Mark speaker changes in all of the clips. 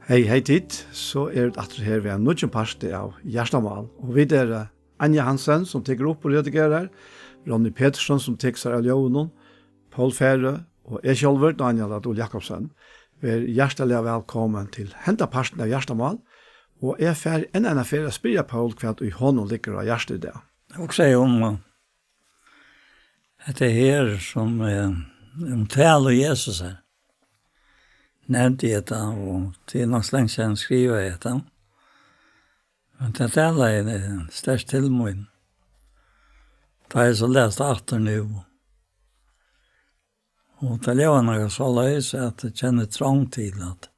Speaker 1: Hei tid, så det atter her ved en nødgen parste av Gjerstamal. Og vi Anja Hansen som teker opp og redigerer, Ronny Petersson som teker seg av Ljøvnen, Paul Fære og jeg selv, Daniel Adol Jakobsen. Vi hjertelig velkommen til henta parsten av Gjerstamal. Og jeg fer en affære spyrer Paul hva i hånden ligger av hjertet i det.
Speaker 2: Jeg vil si om det her som tal og Jesus her. Nevnte jeg det, og det nok lenge siden skriver jeg det. Men det taler er størst tilmåen. Da jeg så lest atter nå. Og det lever noe så løs at jeg kjenner trang til at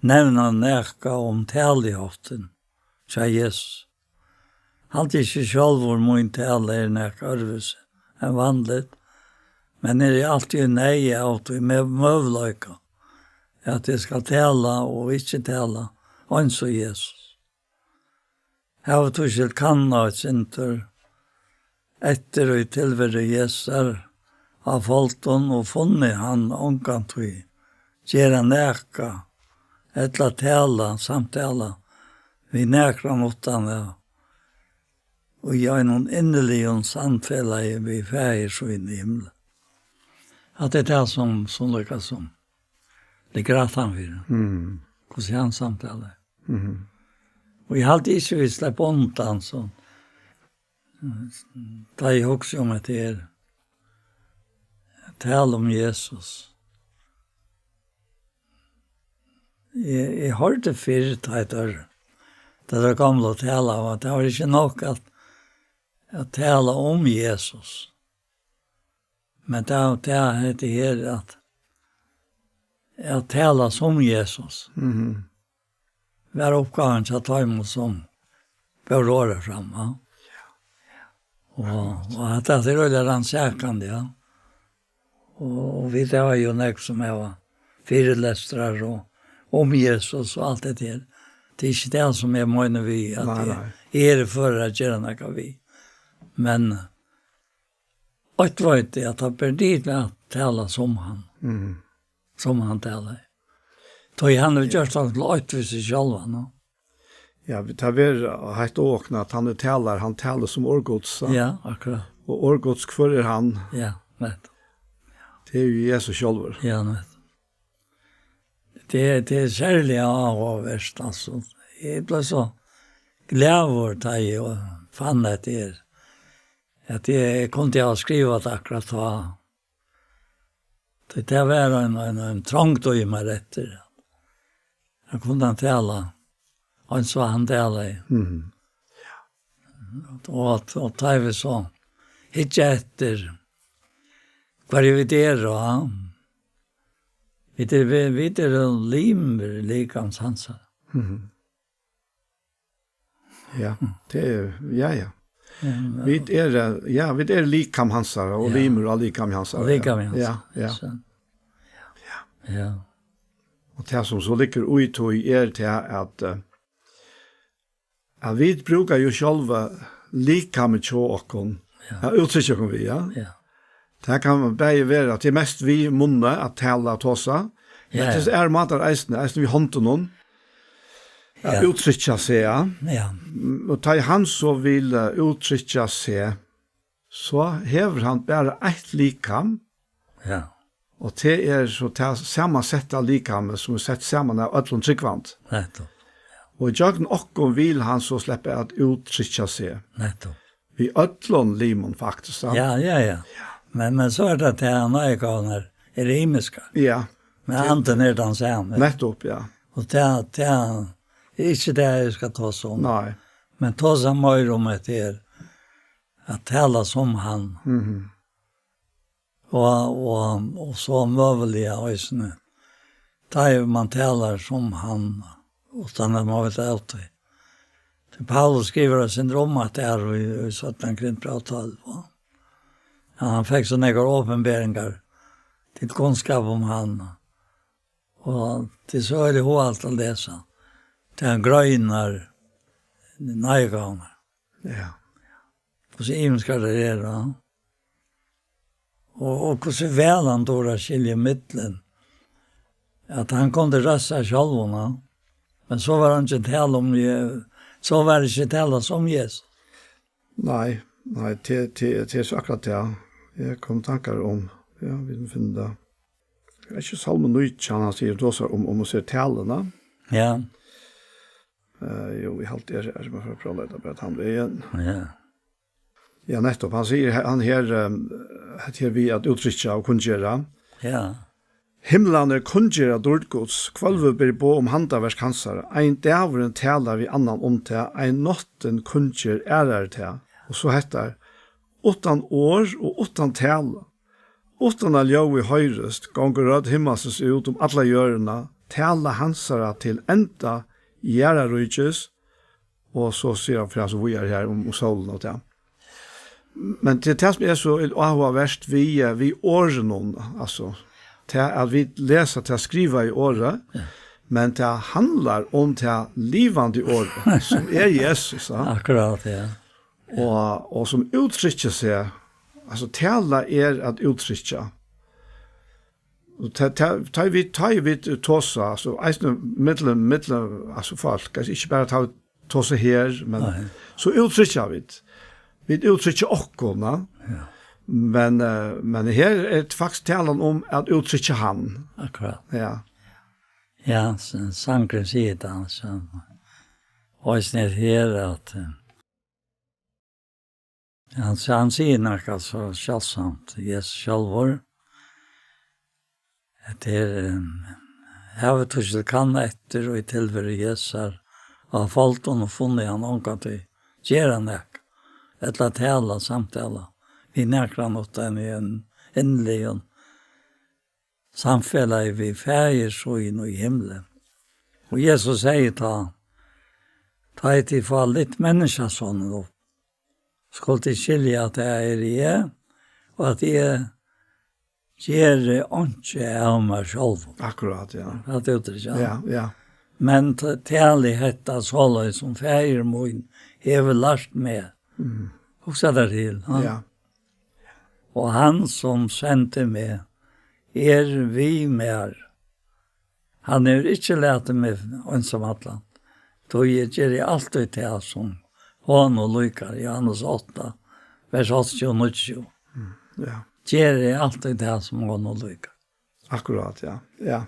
Speaker 2: nevna nærka om talighoten til Jesus. Alt ikke selv hvor min tale nærka arves enn vanligt, men alltid nei av det med møvløyka. At jeg skal tala og ikke tala, og så Jesus. Jeg har tog ikke kanna et sinter etter og tilvære Jesus av folken og funnet han omkant vi. Gjera nærka, etla tala, samtala, vi nærkra mottane, og jeg noen innerlig og samtala vi fægir så inn i himmelen. At det det som lykkes som. Det græt han for. Hvordan han samtaler. Og jeg hadde ikke vil slippe ondt så. Da jeg også om at det tale om Jesus. Jeg hørte før ta et øre. Det var gamle å tale om at det var ikke nok at tale om Jesus. Men det er det her at jeg taler som Jesus. Hver oppgaven til å ta imot som bør året frem. Og at det er veldig rannsakende, ja. Og vi det var jo nek som jeg var firelestrar og om Jesus og alt det til. Det er ikke det som jeg mener vi, at jeg for å gjøre noe vi. Men og vet det at jeg bør dit med å tale som han. Som han taler. Så han har gjort det løytvis i själva, no?
Speaker 1: Ja, vi tar helt åkna at han taler som årgods.
Speaker 2: Ja, akkurat.
Speaker 1: Og årgods, hvor han?
Speaker 2: Ja, vet.
Speaker 1: Det jo Jesus själv.
Speaker 2: Ja, vet. Det særlig avhåverst, altså. Jeg ble så glad over det og fann det at jeg kunne ikke ha skrivet akkurat da. Det var en trångt og i meg etter. Jeg kunne han tale, og så han tale. Og da vi så, ikke etter, hva vi der, og vi limer likans hansa.
Speaker 1: Ja, det ja. Vi likam hansar og limer og likam hansar.
Speaker 2: Likam hansar.
Speaker 1: Ja. Og det som så ligger ut til at vi brukar jo själva likam til åkken. Ja, utsikker vi, ja. Det kan bare være at det mest vi munne at tala og tåsa. Men det matar eisne vi håndte noen. Uttrycka seg, ja. Og da han så vil uttrycka seg, så hever han bare ett likam.
Speaker 2: Ja.
Speaker 1: Og det så sammansetta likam som sett sammen av ötlund tryggvand.
Speaker 2: Nettopp.
Speaker 1: Og i jagen okkom vil han så slippe at uttrycka seg.
Speaker 2: Nettopp.
Speaker 1: Vi ötlund limon faktisk.
Speaker 2: Ja. Men så det at han nøyganer rimiska.
Speaker 1: Ja.
Speaker 2: Men anden den samme.
Speaker 1: Nettopp, ja.
Speaker 2: Og det ikke det jeg skal ta som.
Speaker 1: Nei.
Speaker 2: Men ta seg mer om et her. At tala som han. Og så møvelige øysene. Da man taler som han. Utan at man vet alltid. Paulus skriver av sin rom at det i 17 Korinther 12. Han fikk så några åpenberingar til kunnskap om han. Og det så det alt å lese. Det han grøyner nøyganer.
Speaker 1: Ja.
Speaker 2: Hvordan skal det gjøre? Og hvordan vel han tog å skilje midtelen. At han kunne røsse sjølvene. Men så var han inte tal om så var det inte tal som Jesus.
Speaker 1: Nej, det är så akkurat det. Jag kom tankar om, vi finner det. Det är inte Salmen Nujtjan, han sier då så om att se talene.
Speaker 2: Ja.
Speaker 1: Jo, vi har alltid är som jag får prata lite på att han blir igen.
Speaker 2: Ja.
Speaker 1: Ja, nettopp. Han sier, han her vi at uttrykkja og kunngjera.
Speaker 2: Ja.
Speaker 1: Himlaner kunngjera dårdgods, kvalve ber på om handaversk hansar, ein dævren talar vi annan om te, ein notten kunngjør ærar te. Og så heter, 8 år og 8 tala. 8 ljau i høyrest, gonger rød himmelses ut om alla hjørna, tala hansara til enda gjerarujtjes, og så sier han fra så vi er her om solen og det. Men det som er så avhåverst vi åren, altså, til at vi leser til å skrive i året, men det handler om det livande året, som er Jesus.
Speaker 2: Akkurat, ja.
Speaker 1: Og som uttrykker seg, altså tala er at uttrykke. Ta vi tåsa, altså eisne middelen, altså folk, altså ikke bare tåsa her, men så uttrykker vi det. Vi uttrykker okkurna, men her er det faktisk talen om at uttrykke han.
Speaker 2: Akkurat.
Speaker 1: Ja.
Speaker 2: Ja, Sankre sier det, altså. Og snitt her at han sier noe så kjølsomt, Jesus sjølvor. Det jeg vet ikke kan etter og i tilfelle Jesus har falt og funnet han omkring til gjøre noe. Eller tala, samtala. Vi nærkrar något i en endelig samfella vi färger så in i himlen. Och Jesus säger ta ett i fall litt människa sånn då. Skulle till skilja att det är det och att det ger inte av mig själv.
Speaker 1: Akkurat, ja.
Speaker 2: Att uttrycka.
Speaker 1: Ja.
Speaker 2: Men tärligheten så som färger min har lärt med. Och så där till.
Speaker 1: Ja.
Speaker 2: Och han som sände mig vi med. Han är inte lärt mig ensam atlant. Då ger jag alltid till som hon och lykar i Johannes 8, vers 80 och 90.
Speaker 1: Ja.
Speaker 2: Ger jag alltid till som hon och lykar.
Speaker 1: Akkurat, ja.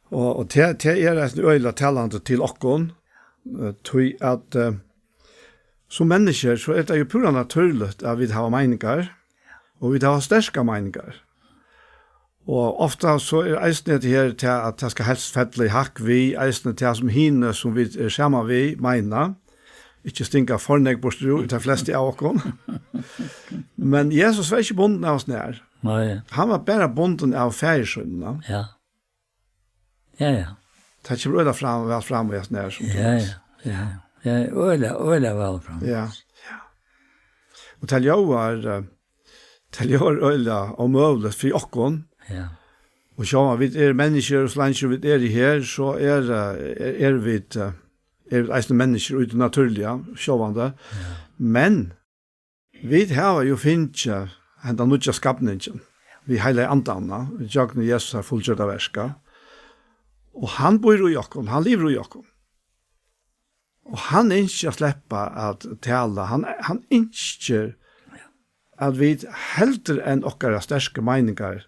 Speaker 1: Och det är ett öjla talande till okkon. Tog att som människor så är det ju pura naturligt att vi har meningar och vi har starka meningar. Och ofta så är eisne det här till att det ska helst fälla i hack vi, eisne till som hinner som vi är samma vi meina. Ikke stinka fornägg bort ut de flesta av oss. Men Jesus var inte bonden av oss när.
Speaker 2: Nej.
Speaker 1: Han var bara bonden av färgsynderna.
Speaker 2: Ja.
Speaker 1: Det kommer väl fram och när som
Speaker 2: Ja, öle väl fram.
Speaker 1: Ja. Och till jag öle om möjligt för oss.
Speaker 2: Ja.
Speaker 1: Och så vi är människor och slanker vi är här så är vi eisne människor ut naturliga sjåvande. Men vi har ju finnja ända nutja skapningen. Vi heile andanna, jakna Jesus har fullgjort av verska. Och han bor i Jakob, han lever i Jakob. Och han inte släppa att tala, han inte att vi helter än okkara starka meningar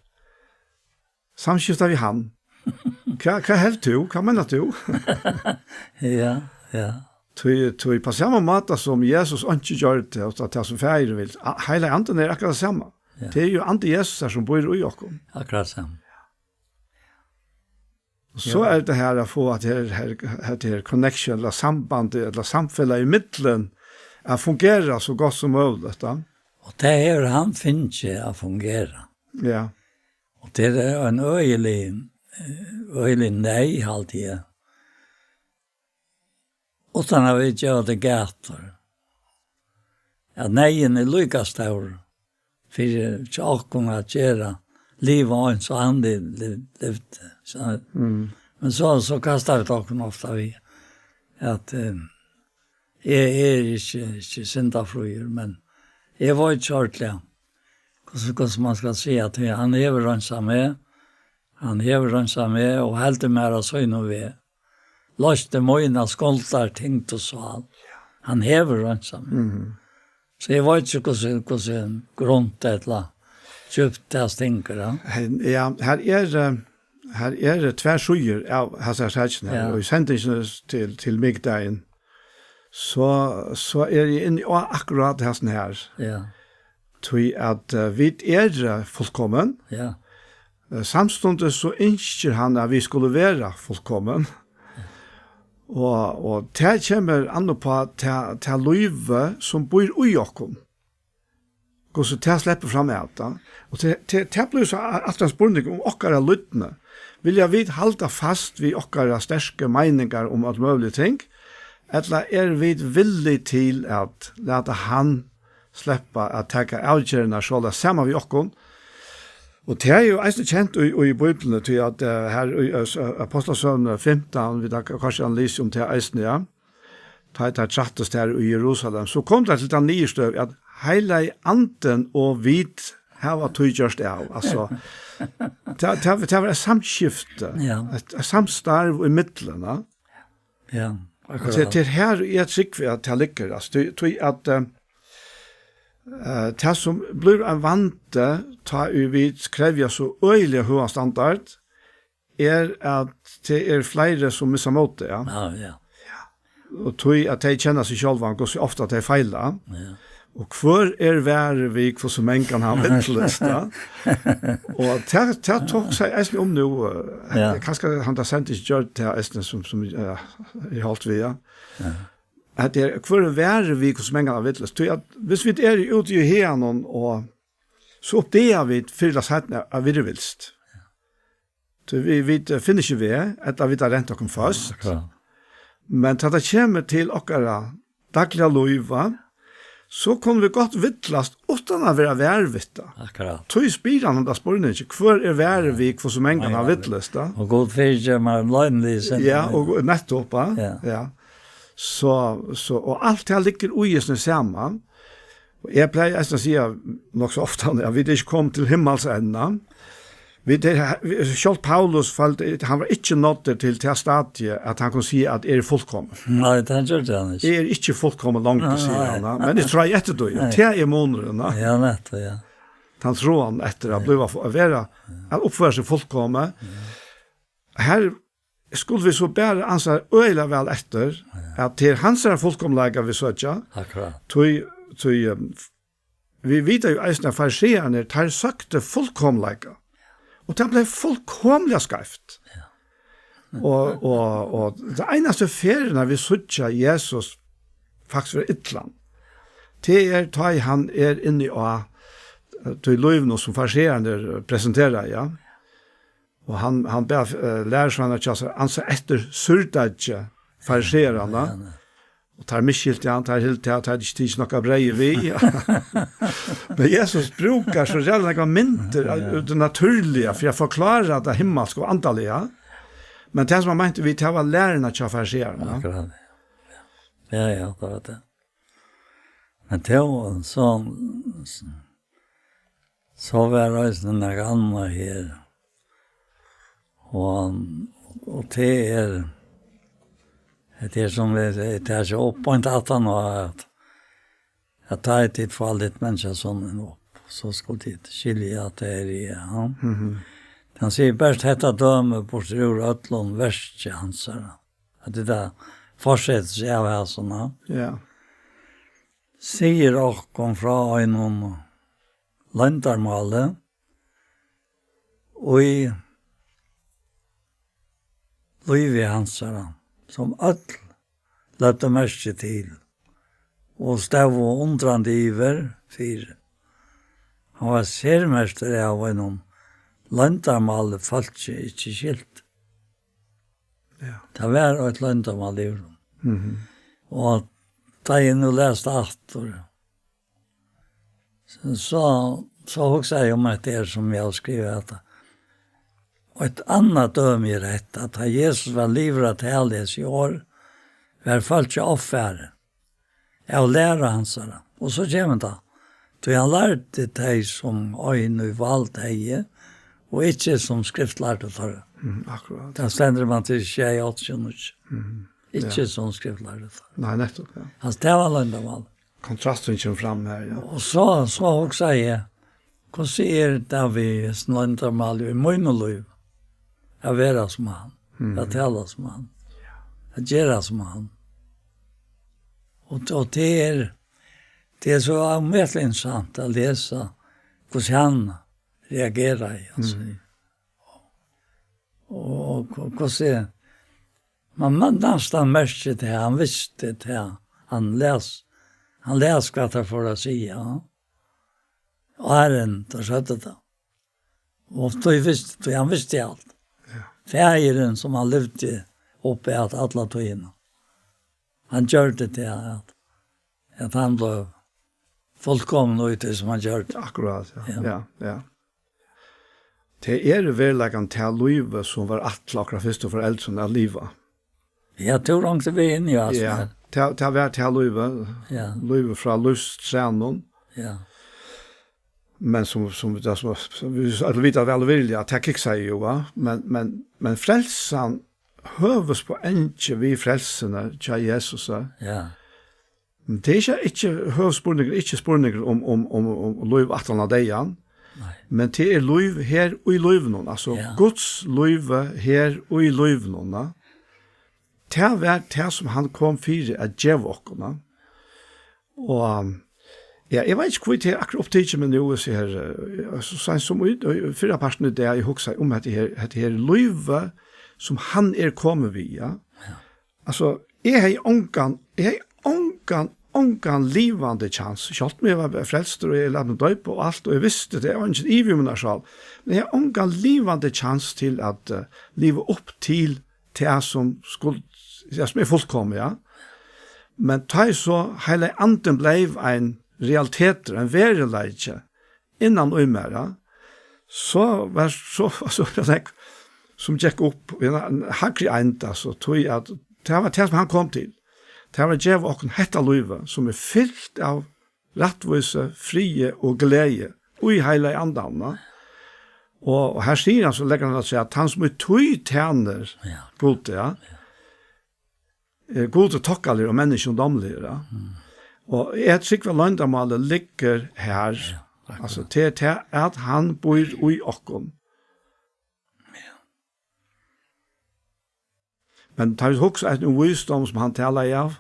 Speaker 1: samskiftar vi han. Hva helt du? Hva mener du?
Speaker 2: Ja.
Speaker 1: Tog på samma måte som Jesus ikke gjør det, og at det som feirer vil. Hele anden er akkurat det samme. Det er jo andre Jesus som bor i oss.
Speaker 2: Akkurat samme.
Speaker 1: Så er det her å få at det her connection, eller samband, eller samfunnet i midtelen, fungerer så godt som mulig.
Speaker 2: Og det er han finner ikke å fungere.
Speaker 1: Ja.
Speaker 2: Og det er en øyelig nej alltid. Utan att vi gör det gator. Ja, nejen är lika stor för tjocken att göra liv och en så andlig livet. Men så kastar vi tjocken ofta vi att jag är inte syndafruer, men jag var inte körtlig. Hur man ska säga att han är rönsam med. Han hever rönsa med og heldur mer av søgn og ved. løste møyna skoltar tingt og sval. Han hever rønsam. Så jeg vet ikke hvordan grunnt eller kjøpt det stinker.
Speaker 1: Ja, her det tversuger av hans her, og i sendingen til migdagen, så jeg inne i akkurat hesten her.
Speaker 2: Ja.
Speaker 1: Tui at vi fullkommen.
Speaker 2: Ja.
Speaker 1: Samstundet så ønsker han at vi skulle være fullkommen. Og det kommer an på til løyve som bor i okken. Og så det slipper frem med det. Og det blir så alt en spørning om okkara lyttene. Vil jeg vidt halda fast vid okkara sterske meninger om alt mulige ting? Eller vi villig til at lade han släppa att ta avgörande så där samma vi okkon. Och det är ju alltså känt i Bibeln till att här Apostlagärningarna 15 vi där kanske analys om det är ja. Ta chattes där i Jerusalem så kom det till den nya stöv att hela anden och vit här var just av alltså det var ett samskifte. Ett samstarv i mitten, va?
Speaker 2: Ja.
Speaker 1: Det här är ett skick för att det ligger alltså att det som blir en vante ta vi skrev så øyelig høy standard at det flere som misser mot det.
Speaker 2: Ja.
Speaker 1: Og tog at de kjenner seg selv og så ofte at de feiler. Ja. Og hvor hver vi for som en kan ha vittløst. Og det tok seg egentlig om nå. Kanskje han har sendt ikke gjort det her som jeg holdt via. Ja. At det hvor vi som en gang har vittløst. Hvis vi ute i henen og så oppdeler vi fyrlas hettene av virrevilst. Vi finner ikke ved at vi tar rent dere først. Men til det kommer til dere daglige løyva, så kunne vi godt vittlast uten å være værvitta.
Speaker 2: Akkurat.
Speaker 1: Tog spyrer han da spørsmålet ikke, hvor værvik for som en gang har vittløst?
Speaker 2: Og god fyrir man løgnlig.
Speaker 1: Ja, og nettopp. Ja. Så og alt det ligger ugesne sammen. Og jeg pleier å si nok så ofte at vi ikke kom til himmelsenden. Selv Paulus han var ikke nådd til det stadiet at han kunne si at er fullkommen.
Speaker 2: Nei, det gjør det han ikke.
Speaker 1: Er ikke fullkommen langt, sier han. Men det tror jeg etter det. Det er måneden.
Speaker 2: Ja, nettopp, ja.
Speaker 1: Han tror han etter å være at oppføre seg fullkommen. Her skulle vi så bare anser øyla vel etter at til hans fullkomlega vi søtja.
Speaker 2: Akkurat.
Speaker 1: Vi vet jo eisne fariseerne tar søkte fullkomlega. Og det ble fullkomlega skreft.
Speaker 2: Ja.
Speaker 1: Og det eneste ferien vi søtja Jesus faktisk var ytland. Det han inne i løyvene som fariseerne presenterer, ja. Og han ber lærersvannet ikke, han ser etter surdadje fariserene, og tar miskilt han, tar helt til, tar ikke noe brei vi. Men Jesus brukar så reelle mynter av det naturlige, for jeg forklarer det himmelske og antallige. Men det som han mente, vi tar lærerne til fariserene.
Speaker 2: Akkurat, ja. Ja, det var det. Men det var så var det også noe annet her. Og det som det så opp på en tatt at ta et tid for alle mennesker sånn opp, så skulle de skilje at det i han. Han sier best hette døme på Strur Øtlund verst til hans at det der fortsetter seg av her sånn.
Speaker 1: Ja.
Speaker 2: Sier dere fra en landarmale og i Løyvi hansara, som öll løpte merke til, og stav og undrande iver fyr. Han var sermester av en landarmale falt ikke skilt.
Speaker 1: Ja.
Speaker 2: Det var et landarmale i rom. Og da jeg nå leste atter, så hoksa jeg om at det som jeg har skrivet etter. Og et annet døme i rett, at Jesus var livret til heldes i år, var folk ikke oppfære. Jeg lærer hans. Og så kommer det. Så han lærte de som øyne valgte hei, Og ikke som skriftlærte for det.
Speaker 1: Akkurat.
Speaker 2: Da stender man til tjej 8. Ikke som skriftlærte for det.
Speaker 1: Nei, nettopp, ja.
Speaker 2: Altså, det var løndamal.
Speaker 1: Kontrasten kommer fram her, ja.
Speaker 2: Og så også jeg, hvordan det vi løndamal i møgneliv? Jeg være som han. Jeg taler som han. Jeg gjør som han. Og det er så mye interessant å lese hvordan han reagerer. Altså. Og hvordan man nesten merker det, han visste det, han les hva det for å si, ja. Og Herren, da skjøtte det. Og han visste alt. Fægeren som han levde oppe at alle togene. Han gjør det til at han ble fullkommen ut det som han gjør det.
Speaker 1: Akkurat, ja. Det verleggen til livet som var akkurat først og foreldrene av livet.
Speaker 2: Ja, det var langt vi inn i oss.
Speaker 1: Ja, det var til livet. Ja. Livet fra lyststrennen.
Speaker 2: Ja.
Speaker 1: Men som vi vet vel vilja, det ikke sier jo, va? Men frelsen høves på enkje vi frelsene til Jesus.
Speaker 2: Ja.
Speaker 1: Det ikke høvespurninger, ikke spurninger om liv at han har deg, men det liv her og i liven, altså Guds liv her og i liven. Det var det som han kom for å gjøre oss. Og ja, jeg vet ikke hvor det akkurat opptidget, men jo, så her, som ut, og fyrre parten av det jeg husker om at det her livet som han kommet via. Altså, jeg har ongan livande chans. Kjalt meg var frelst, og jeg lærte døy på alt, og jeg visste det, jeg var ikke ivig med meg selv. Men jeg har ongan livande chans til at live opp til det som fullkommet, ja. Men ta så hele anden blev en realiteter, en verileitje, innan umera, så var som gikk opp, en hakri enda, så tog jeg at det var det som han kom til. Det var djev og hetta livet, som fyllt av rettvise, frie og glede, og i hele andene. Og her sier han, så legger han at han som tog tjener gode, ja. Gode tokkalir og menneskedomlige, ja. Og jeg tror løndamålet ligger her, altså til at han bor i okken. Men det er også en visdom som han taler av.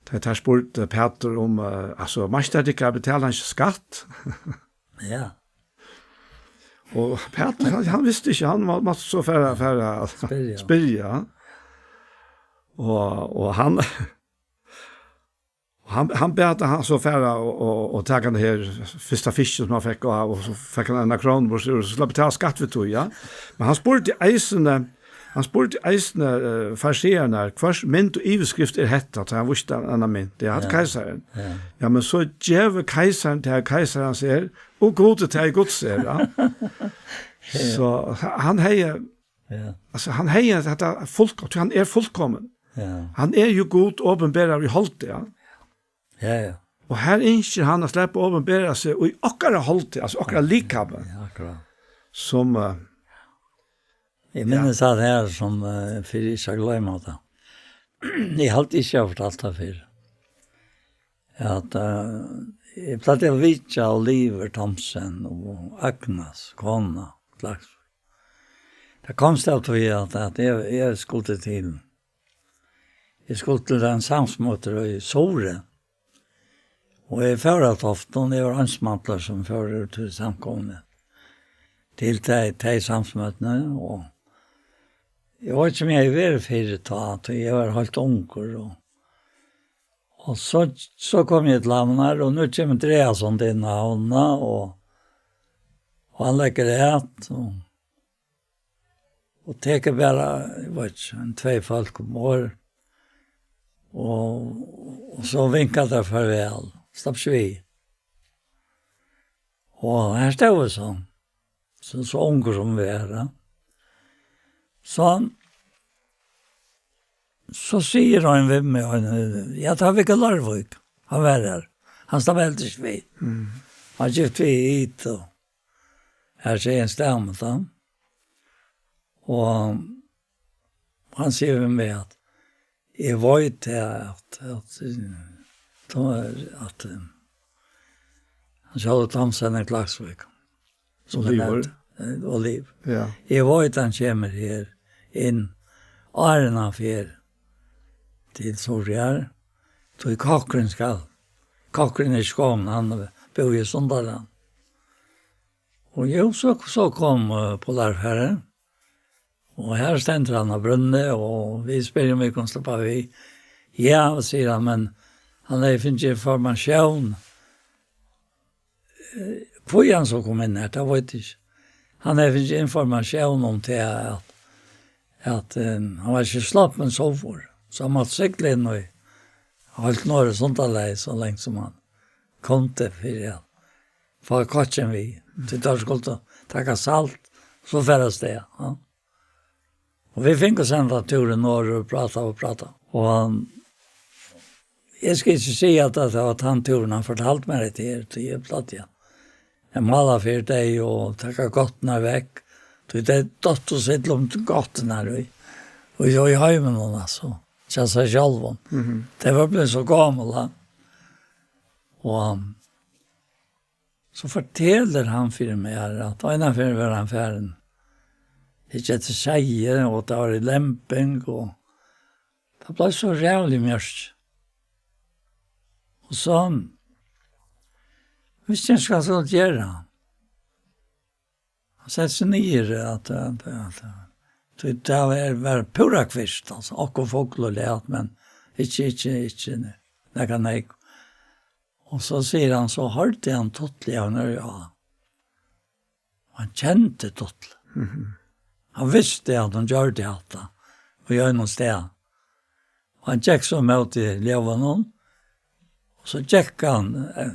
Speaker 1: Det er spurt Peter om, altså, mester ikke betaler ikke skatt.
Speaker 2: Ja.
Speaker 1: Og Peter, han visste ikke, han måtte så spyrre, ja. Og han bedte han så færre og ta den her første fisken som han fikk, og så fikk han en kron, og så slapp betale skatt ved tog, ja. Men han spurte eisene farsierne, hver mynd og iveskrift hettet, så han visste en av mynd, det hadde keiseren. Ja, men så djev keiseren til keiseren ser, og gode til Gud ser, ja. Så han heier, altså han heier dette folk, han fullkommen. Han jo god åpenbærer i holdt, ja.
Speaker 2: Ja.
Speaker 1: Og her ønsker han å slippe åpenbære seg, og i akkurat holdt, altså akkurat likhavet.
Speaker 2: Ja, akkurat.
Speaker 1: Som...
Speaker 2: jeg minnes at det som for ikke glemmer det. Jeg har alltid ikke fortalt det før. At jeg platte å vite av Oliver Thomsen og Agnes, kona, slags. Det kom til at jeg skulle til. Jeg skulle til en samsmåter i Sore. Og jeg fører ofte, og det var ansmantler som fører til samkommet. Til de samsmøtene, og jeg var ikke med i veriferiet, jeg var helt unger, og så kom jeg til Lamnar, og nå kommer Andreasson til Havna, og han legger et, og teker bare, jeg vet ikke, 2 folk om år, og så vinket det farvel. Stopp vi. Og her stod vi sånn. Så unger som vi da. Så sier han ved meg, jeg tar vi ikke Larvøk. Han var her. Han stod veldig svig. Han gift vi hit og her ser en stemme da. Og han sier med at jeg vet at han kjører Thomsen i Klagsvik. Oliv.
Speaker 1: Ja.
Speaker 2: Jeg vet han kommer her inn årene for til Sorgjær. Så kakren skal. Kakren i Skån, han bor i Sundaland. Og jo, så kom Polarfæren. Og her stender han av brunnet, og vi spør om vi kan stoppe vi. Ja, sier han, men han har finnet informasjon. Hvor han så kom inn her, det vet jeg ikke. Han har finnet informasjon om det at han var ikke slapp med sovår. Så han måtte sykle inn og holdt nåre sånt alene så lenge som han kom til for han. For katjen vi, til der skulle takke salt, så færres det, ja. Og vi fikk oss enda turen når og prata. Og jeg skal ikke si at det var tannturen han fortalte meg det til jeg platt igjen. Jeg maler for deg og takker godtene vekk. Det er dødt å sitte om godtene her. Og jeg har jo med noen, altså. Kjell seg selv om. Det var blitt så gammel, da. Og så forteller han for meg at innenfor var han ferdig. Ikke etter seier, og det var i lemping, og det ble så rævlig mørkt. Og så, hvis jeg skal så gjøre, han setter seg ned at det var pura kvist, altså, og folk og let, men ikke, det kan jeg. Og så sier han, så hørte han tottelig av når jeg, han kjente tottelig. Han visste at han gjør det alt, og gjør noe sted. Og han gikk så med til leven noen, og så gikk han,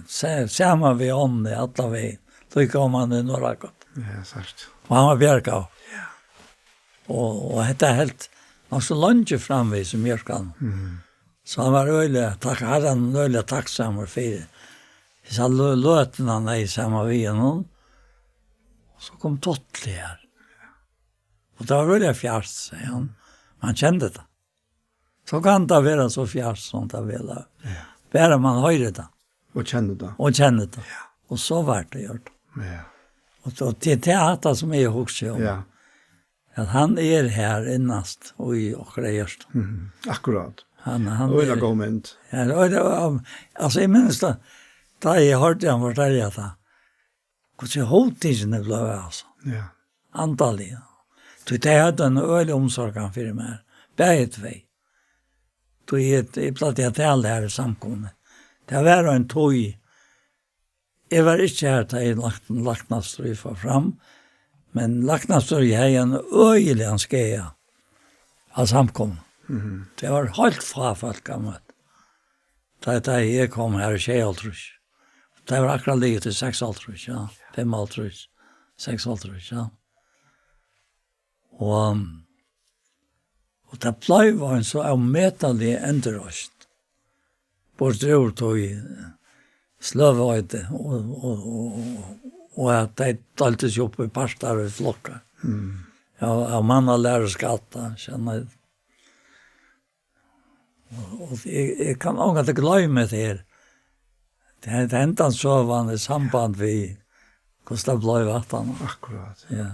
Speaker 2: sammen ved ånden i alle veien, så kom han i Norrakot.
Speaker 1: Ja, sagt.
Speaker 2: Og han var bjerka av. Ja. Og dette er helt, han så langt framvis som bjerkan. Så han var øyelig, han øyelig takksammer for det. Så han løten han i sammen ved noen, og så kom Tottli her. Og det var veldig fjert, sier han. Man kjente det. Så kan det være så fjert som det vil. Ja. Bare man hører det.
Speaker 1: Og kjenner det.
Speaker 2: Ja. Og så var det gjort.
Speaker 1: Ja.
Speaker 2: Og til teater som jeg husker om.
Speaker 1: Ja.
Speaker 2: At han er her innast og i okra gjørst.
Speaker 1: Akkurat.
Speaker 2: Han
Speaker 1: og det går mynd.
Speaker 2: Ja, altså jeg minnes det. Da jeg hørte han fortelle det. Hvordan hovedtidene ble det, altså.
Speaker 1: Ja.
Speaker 2: Antallig. Så det hadde en øyelig omsorgen for meg. Bæret vei. Så jeg platt jeg til her i samkommet. Det var en tog. Jeg var ikke her til jeg lagt nastrøy for fram, men lagt nastrøy har en øyelig anskeia av samkommet. Det var helt fra folk av møtt. Da jeg kom her i Kjealtrus. Det var akkurat livet til 6,5, ja. 5,5, 6,5, ja. Og det ble var en så avmetelig enderøst. Bortrør tog sløvøyde og at de talte seg opp i parstar og flokker. Ja, av mann og lærerskatta, kjenner jeg. Og jeg kan også ikke glemme det her. Det er enda så vanlig samband vi hvordan det ble vattene.
Speaker 1: Akkurat.
Speaker 2: Ja.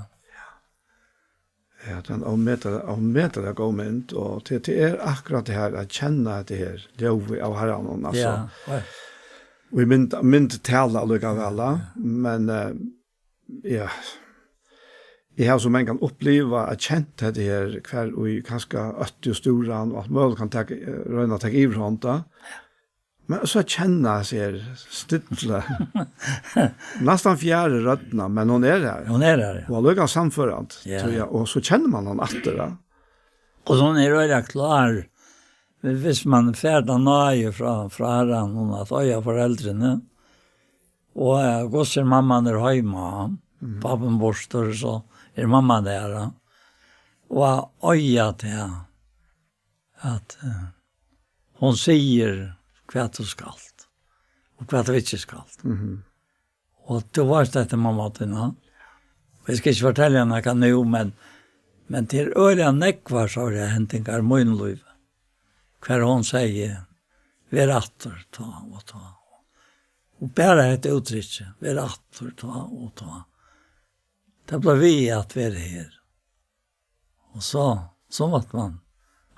Speaker 1: Ja, den avmeter det går mynd, og det er akkurat det her, at kjenne det her, lov av herren, altså.
Speaker 2: Ja.
Speaker 1: Vi mynd tale allikevel, men ja, jeg har så mange kan oppleve at kjent det her, hver og kanskje 80 storan, og at mål kan røyne å ta i hverandre, men så kjenner jeg seg stidle. Nesten fjerde røddene, men hun er her.
Speaker 2: Hun er her, ja.
Speaker 1: Og lukket samførende, tror jeg. Og så kjenner man han etter det.
Speaker 2: Og så er det klar. Hvis man ferder nøye fra herren, hun har tøye foreldrene, og gosser mammaen er hjemme, pappen borster, så er mamma der. Og øye til at hun sier hva du skal, og hva du ikke skal. Og du var stedet mamma til nå. Jeg skal ikke fortelle noe nå, men til øyne nekvar så har det hentingar min liv. Hver hun sier, vi atter, ta og ta. Og bare et uttrykk, vi atter, ta og ta. Det ble vi at vi her. Og så måtte man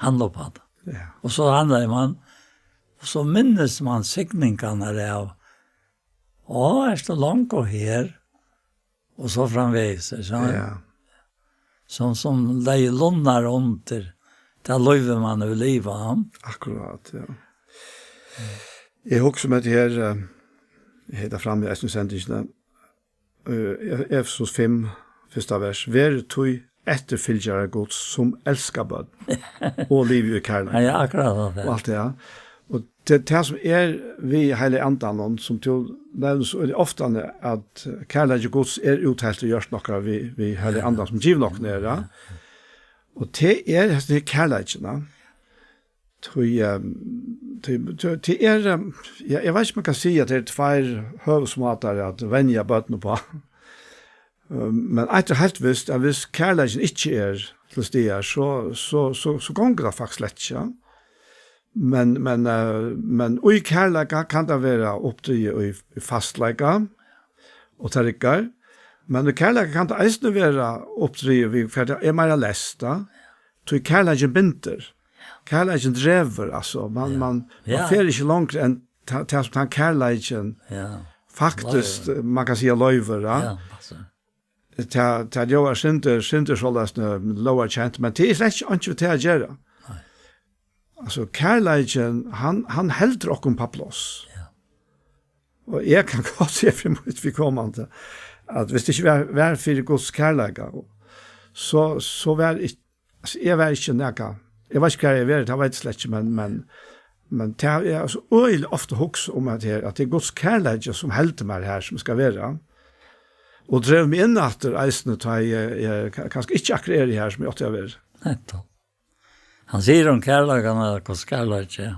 Speaker 2: handle på det.
Speaker 1: Ja.
Speaker 2: Og så handler man, og så minnes man signingene av, er det langt og her, og så framveis,
Speaker 1: Ja.
Speaker 2: som de lunnar under, det løyver man i livet.
Speaker 1: Akkurat, ja. Jeg husker med det her, jeg heter frem i Eisensendingene, Efesos 5, første vers, «Vær tog etterfylgjere Guds som elsker bød, og liv i kærlighet».
Speaker 2: Ja, akkurat det.
Speaker 1: Og alt det, ja. Og det som vi hele andan, som til nevnes, så det ofte at kærlighet Guds uttalt og gjørs noe vi hele andan som giver noe nere. Og det det kærligheten, jeg vet ikke om man kan si at det er tvær høvesmåter at venja bøtene på. Men etter helt visst, at hvis kærligheten ikke til stier, så gonger det faktisk slett ikke. Men i kærligheten kan det være oppdrivet i fastleika og tarikker. Men i kærligheten kan det eisne være oppdrivet, for det er mer lest da. Så i kærligheten binder. Kærligheten drever, altså. Man fer ikke langt enn til som kærligheten faktisk, man kan si løyver. Ja, til jo synder sånne lover kjent, men det er slett ikke til å gjøre. Altså, kærligheten, han helder okkom på plass. Ja. Og jeg kan godt se frem ut vi kommer til at hvis det ikke var for Guds kærlighet, så var jeg, altså, jeg var ikke nægget. Jeg vet ikke hva jeg var, det vet jeg slett ikke, men det er altså øyelig ofte hoks om at det er Guds kærlighet som helder meg her, som skal være. Og drev meg inn etter eisene, til jeg kanskje ikke akkurat her som jeg åtte jeg var.
Speaker 2: Nettopp. Han sier om kærlagen er hos kærlagen.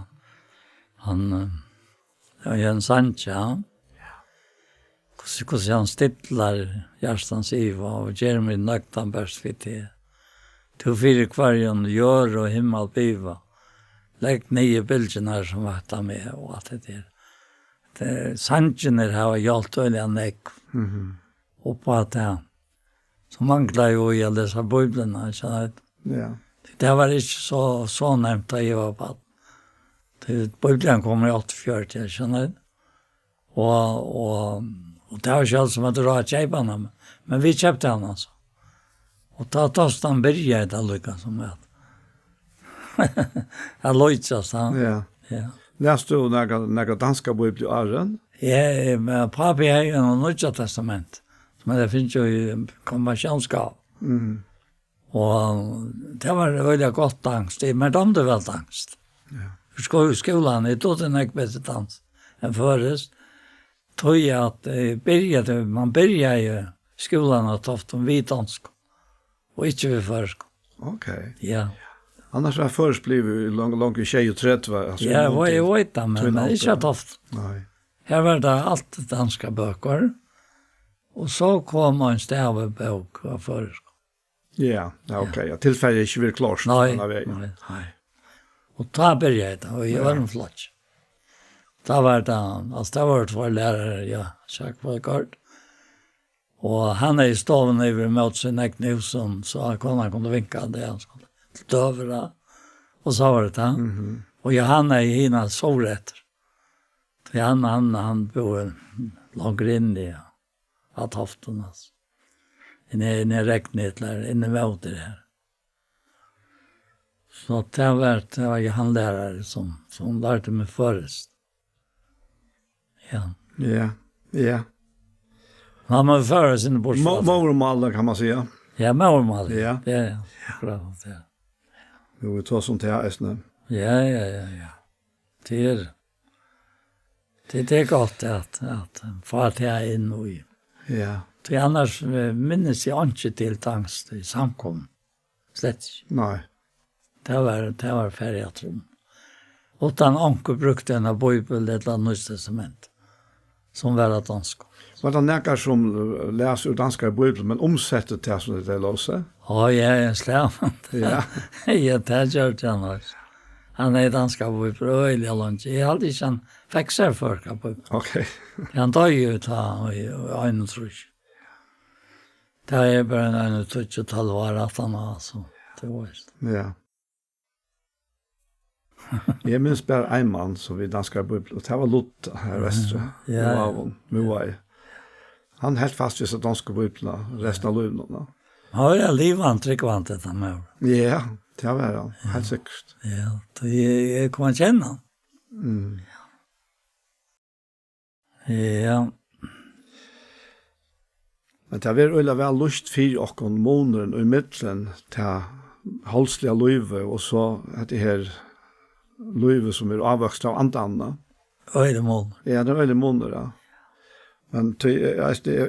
Speaker 2: Han er en sant, ja. Hvordan han stitler hjertens iva og gjør meg nøktan bæst for det. To fire kvarjen gjør og himmel biva. Legg nye bildene her som vært med og alt det der. Santene har gjort øyne av nekk. Og på at det. Så mangler jo i alle disse bøyblene, skjønner du? Ja. Det var ikke så nevnt da jeg var på. Bibelen kommer i 84, skjønner du? Og det var ikke alt som hadde råd kjøpene, men vi kjøpte han altså. Og da tåste han byrje i det lykka som jeg. Jeg løytes han. Ja.
Speaker 1: Leste du noen danske bibler i Arren?
Speaker 2: Ja, men papi har jo noe Nødja testament, men det finnes jo i konversjonskap. Og det var veldig godt angst, men de hadde vel angst. For skolen, jeg tog den ikke bedre dans enn først. Tog jeg at man begynte i skolen og tog om hvidansk, og ikke ved først.
Speaker 1: Ok.
Speaker 2: Ja.
Speaker 1: Annars var først blivet langt i 23.
Speaker 2: Ja, jeg vet det, men ikke tofft.
Speaker 1: Nei.
Speaker 2: Her var det alt danske bøker, og så kom en stavebøk av først.
Speaker 1: Ja, ok. Ja, tilfellet ikke vil klart.
Speaker 2: Nei. Og da begynte jeg det, og jeg var en flott. Da var det, altså det var två lærere, ja, Jack Volkart. Og han i stoven over mot sin egen husen, så han kunne vinke det, han skulle døvere, og så var det han. Og Johanna i hina sovretter. Han bor langt inn i at haften, altså. Inne räknet där inne mot det här. Så det var ju han lärare som lärde mig först. Ja. Han var först in i bortsett.
Speaker 1: Mormal kan man säga.
Speaker 2: Ja, mormal.
Speaker 1: Ja.
Speaker 2: Ja. Bra det.
Speaker 1: Jo, vi tar sånt här ästna.
Speaker 2: Ja. Det är gott att få det in och i.
Speaker 1: Ja.
Speaker 2: Så annars minnes jeg ikke til angst i samkommen. Slett ikke.
Speaker 1: Nei.
Speaker 2: Det var ferdig, jeg tror. Utan anker brukte en av Bibel eller Nytt Testament. som var att dansk.
Speaker 1: Var det näkar som läser ur danska bibeln men omsätter det som det låser?
Speaker 2: Ja, jag är slämmande.
Speaker 1: Ja.
Speaker 2: Ja, det har gjort han också. Han är danska bibeln och öjliga lunch. Jag hade inte en fäxar för bibeln.
Speaker 1: Okej.
Speaker 2: Han tar ju ta och en trus. Det är bara en trus och 12 år att han har så. Det var det.
Speaker 1: Ja. Jag minns bara en man som vi danskar bibeln, och det var Lotta här i Västra.
Speaker 2: Ja.
Speaker 1: Muai. Han helt fast vid så danska bibeln resten av livet.
Speaker 2: Ja, jag livan tryckvant detta med.
Speaker 1: Ja, det var han. Helt säkert.
Speaker 2: Ja, det jag kommer känna.
Speaker 1: Mm.
Speaker 2: Ja.
Speaker 1: Men det var øyla vel lust for okkon måneden og i midtelen til halslige løyve, og så at det her løyve som avvokst av andanna.
Speaker 2: Øyla måneder.
Speaker 1: Ja, det er øyla måneder, ja. Men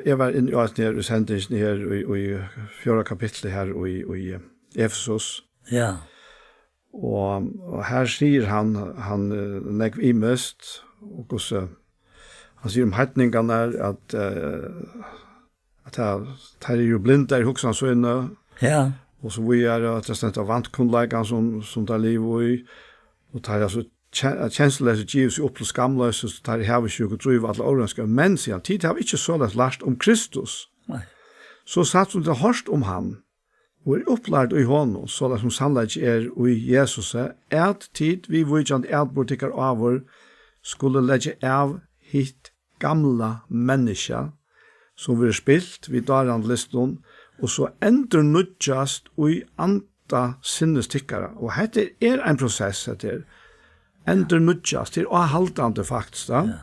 Speaker 1: jeg var inne i sendingen her i 4. kapitlet her i Efesos.
Speaker 2: Ja.
Speaker 1: Og her sier han nekv i mest, og også han sier om heitningene at det er jo blind der i hoksansøyne,
Speaker 2: Ja.
Speaker 1: og så vi at det stendt av vantkundleggene som tar liv i, og det er altså kjensleløse gives opp til skamløse, så tar det her vi ikke drive alle årenske, men sier han, tid har vi ikke så lært om Kristus.
Speaker 2: Nei.
Speaker 1: Så satt som det hørst om han, og er opplært i hånden, så det som sannlegg er i Jesus, at tid vi vidjant butikker over, skulle legge av hit gamla mennesker, som vi har spilt vid darandlisten, og så ender nødjast i anta sinnestikkere. Og dette er en prosess, dette ender nødjast, det er avhaltende faktisk. Da.
Speaker 2: Ja.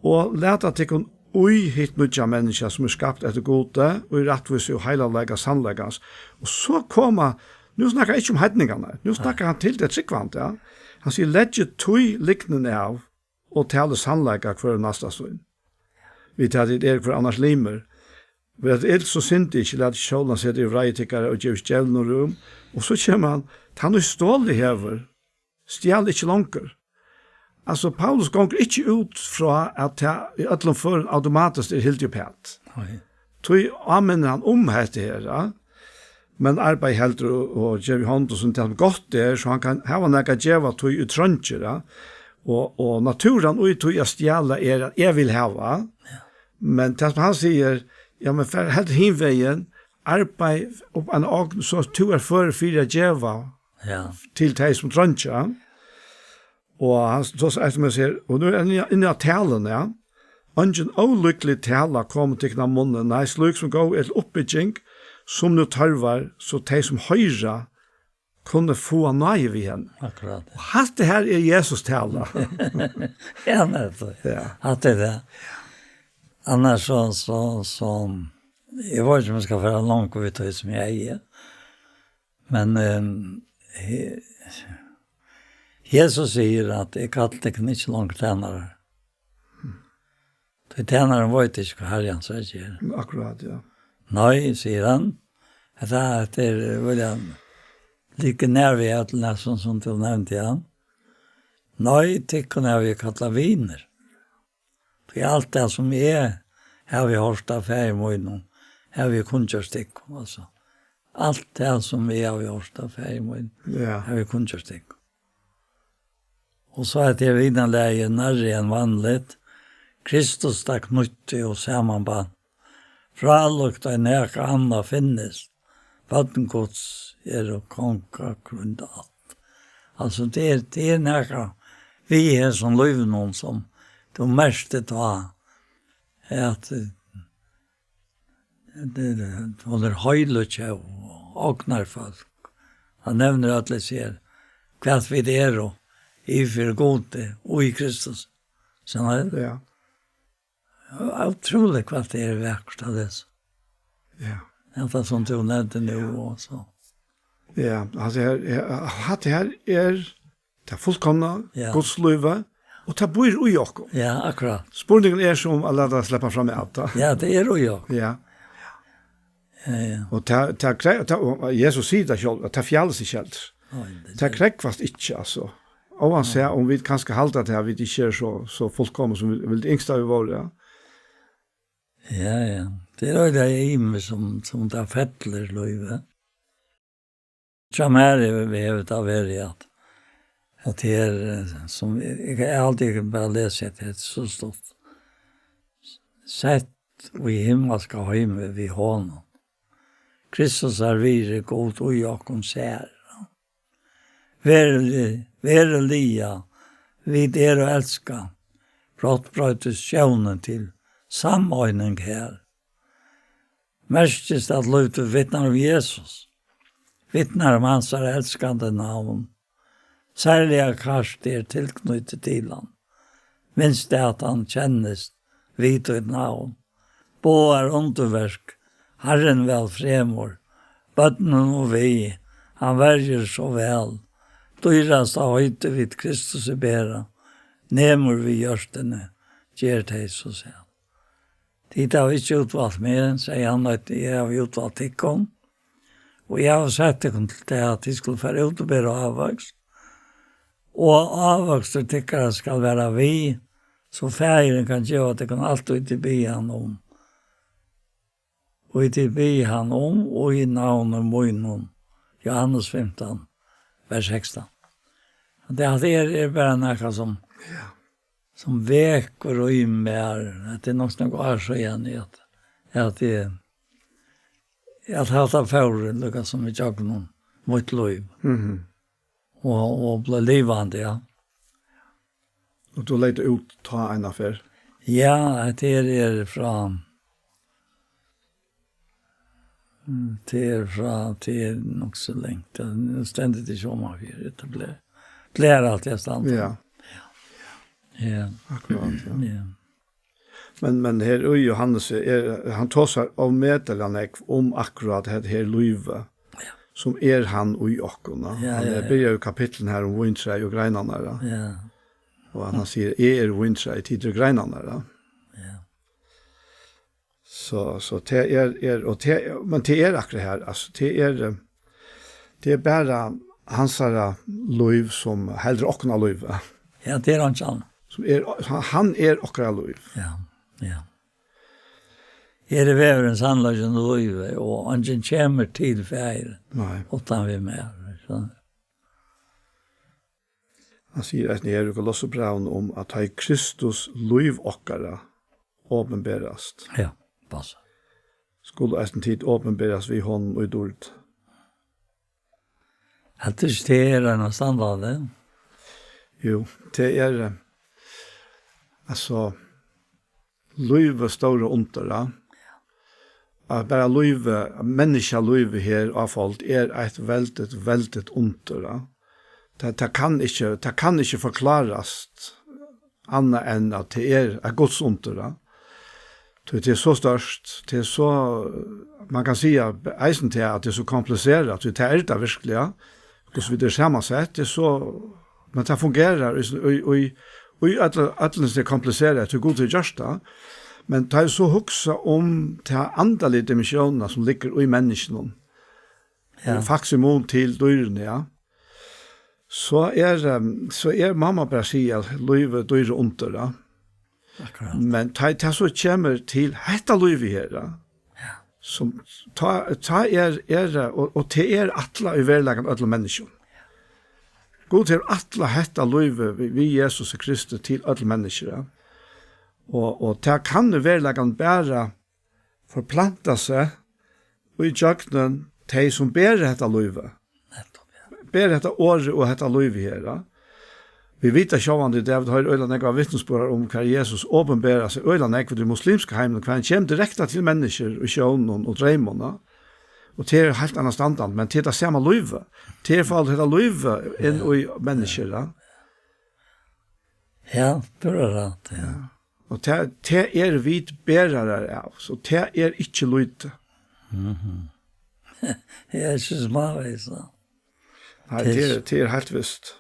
Speaker 1: Og leta til kun ui hit nødja mennesker som er skapt etter gode, og i rettvis og heilalega sannleggans. Og så kommer, nu snakker jeg ikke om heidningene, nu snakker han til det tryggvant, ja. Han sier, legge tøy liknende av, og tale sannlegga hver nasta stund. Vi tar det er for annars limer. Vi har det så synd ikke, lade kjålen sette i vreitikkere og gjør stjælen og rum. Og så kommer han, han er stålig hever, stjæl ikke langer. Altså, Paulus gonger ikke ut fra at i ødelen for automatisk er helt opphatt. Tog anmenner han om dette her, ja. Men arbeid helt og gjør i hånd og sånt til godt der, så han kan hava nekka djeva tog utrøntjer, ja. Og naturen og tog jeg stjæla er at jeg vil hava, men det som han sier, ja, men for helt hinveien, arbeid opp en ogn, så tog er for fyra djeva til deg som trøntjer, og han så som jeg sier, og nå er han inne av talen, ja, ungen olykkelig tala kom til kna munnen, nei, slik som går et oppbygging, som nu tarvar, så de som høyra kunne få nøye vi henne.
Speaker 2: Akkurat.
Speaker 1: Og hatt det her er Jesus tala.
Speaker 2: Ja, nettopp.
Speaker 1: Ja.
Speaker 2: Hatt det. Annars så jeg vet ikke om jeg skal være langt ut av det som jeg er. Men Jesus sier at jeg kaller det ikke langt tjenere. Tjeneren vet ikke hva herren sier.
Speaker 1: Akkurat, ja.
Speaker 2: Nei, sier han. Det er veldig like nærvig til nesten som du nevnte, ja. Nei, tykker når vi kaller viner. Det er alt det som er, har vi hørt av feriemånen, har vi kunstjørstikk, altså. Alt det som vi har hørt av feriemånen, har vi kunstjørstikk. Og så er det vinnerleie nærre enn vanligt. Kristus stakk nyttig og sammanband. Fra lukt og nærke andre finnes. Vattengods er og konka grunn alt. Altså det er nærke vi er som løyver noen som de meste ta at det holder høylutje og åknar folk. Han nevner at det sier hva vi er og i for gode og i Kristus. Sånn er det.
Speaker 1: Ja.
Speaker 2: Utrolig hva det er verkt av det.
Speaker 1: Ja.
Speaker 2: Det er som du nevnte nå og så.
Speaker 1: Ja, altså det her er det fullkomna, godsløyve, og det bor i okko.
Speaker 2: Ja, akkurat.
Speaker 1: Spurningen er som å la det slippe fram i alt.
Speaker 2: Ja, det er i okko.
Speaker 1: Ja.
Speaker 2: Ja.
Speaker 1: Og Jesus sier det selv, at det fjalles ikke helt. Det krekvast ikke, altså. Og han sier, om vi kanskje halter det her, vi ikke er så fullkomne som vi vil det yngste vi var, ja.
Speaker 2: Ja. Det är det ime som tar fettler løyve. Som här vi har av att det är som jag alltid bara läser det är så stort. Sett vi himmelska heime vi honom. Kristus är vire god och jag kom sär. Verliga vid er och älska. Brottbrötes sjönen till samordning här. Mestest att luta vittnar om Jesus. Vittnar om hans älskande navn. Särliga kast är tillknyttet till han. Minst det att han kännes vid ett navn. Båar underverk. Herren väl fremor. Bötnen och vi. Han värjer så väl. Dyrast av höjte vid Kristus i bära. Nemor vi görstene. Ger dig så sen. Tid har vi ikke utvalgt med, sier han at jeg har utvalgt tikkum. Og jeg har sett tikkum til det at de skulle være ut og bedre avvokst. Og avvokst og tikkere skal være vi, så feiren kan gjøre at det kan alltid ikke be han om. Og ikke be han om, og i navnet munnen. Johannes 15, vers 16. Det er bare noe som veker og i mer, at det er nok går så igjen i at det at hatt av føren, lukket som vi tjokk noen mot liv. Og ble livande, ja.
Speaker 1: Og du lette ut ta en affär?
Speaker 2: Ja, det er fra til nok så lengt. Det er stendigt i sommerfyr. Det blir alltid jeg stand.
Speaker 1: Ja.
Speaker 2: Ja.
Speaker 1: Akkurat, ja.
Speaker 2: Ja.
Speaker 1: Men her og Johannes, han tåsar av meddelene om akkurat det her livet, som han og i okkona. Han börjar jo kapitlen her om vintræ og greinene.
Speaker 2: Ja.
Speaker 1: Og han sier, vintræ i tider greinene.
Speaker 2: Ja.
Speaker 1: Så det og men det akkurat her, altså, det bare hans liv som heldre okkona liv.
Speaker 2: Ja, det han sånn.
Speaker 1: Han okkara liv.
Speaker 2: Ja. Det vävren sannlagen liv, og han kommer til feir.
Speaker 1: Nei.
Speaker 2: Utan vi med. Så.
Speaker 1: Han sier at nere og losse braun om at ha Kristus liv okkara åpenberast.
Speaker 2: Ja, pass.
Speaker 1: Skulle eisen tid åpenberast vi hånd og i dord.
Speaker 2: Alt det en standard, det?
Speaker 1: Jo, det altså livet store undera. Bara livet, människa livet her av folk et veldig undera. Det kan ikke forklares annet enn at det et Guds undera. Det er så størst, det er så, man kan si eisen til at det er så komplisert, at det det virkelig, hvordan vi det sammansett, det er så, men det fungerer, og at det er komplisert, det er god til gjørst da, men det er så huksa om de andalige dimensjoner som ligger i menneskene, faktisk imot til dyrene, ja. Så mamma bare sier at livet dyrer under, ja.
Speaker 2: Akkurat.
Speaker 1: Men det så kommer til hetta livet her, som og det atla i verleggen alle mennesker. God til atla hetta livet vi Jesus Kristus til alle mennesker, og det kan i verleggen bare forplanta seg og i jøknen de som ber hetta livet. Ber hetta året og hetta livet her, Vi vet att sjåvande David har öland några vittnesbörd om hur Jesus åpenberar sig öland några de muslimska hemmen och han kommer direkt till människor och sjön och drömmarna. Och det är helt annan standard, men det är samma liv. Det är för allt det liv in i människor.
Speaker 2: Ja, det är rätt. Ja.
Speaker 1: Och det är vid bärare av, så det är inte lite.
Speaker 2: Det är så småvis så.
Speaker 1: Nej, det är helt visst.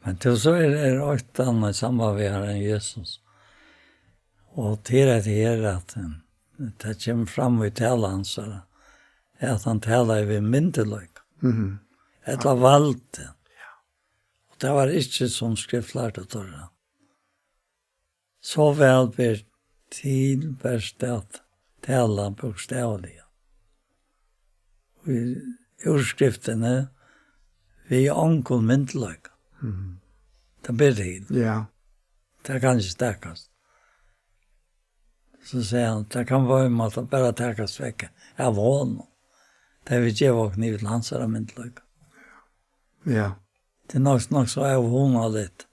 Speaker 2: Men till så är det rätt annat samma vi har än Jesus. Och till det är att det kommer fram i talan så att han talar vid myndelög. Ett av allt. Och det var inte som skriftlärt att torra. Så väl ber til best at tala bokstavlig. I urskriftene vi onkel myndløk. Det blir tid.
Speaker 1: Ja.
Speaker 2: Det kan ikke stekast. Så sier han, det kan være en måte bare tekast vekk. Jeg var nå. Det vil ikke være knivet til hans av myndløk.
Speaker 1: Ja.
Speaker 2: Det er nok så jeg var litt.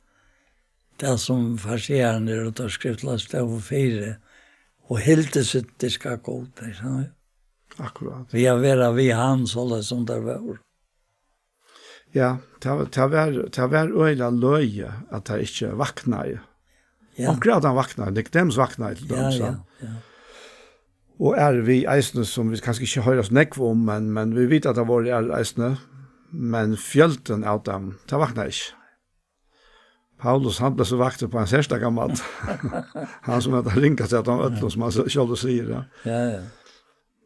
Speaker 2: Det som farsieren er ute av skriftløst, det var 4. Og helt til sitt det skal gå ut.
Speaker 1: Akkurat.
Speaker 2: Vi har vært vi han så det som det var.
Speaker 1: Ja, det var øyla løye at det ikke vakna.
Speaker 2: Ja.
Speaker 1: Akkurat han vakna, det er dems vakna til dem.
Speaker 2: Ja.
Speaker 1: Og vi eisene som vi kanskje ikke hører oss nekv om, men vi vet at det var eisene, men fjølten av dem, det vakna ikke. Paulus, han ble så vakter på en særsta gammel. Han som hadde ringet til at han ødler, som han selv sier.
Speaker 2: Ja.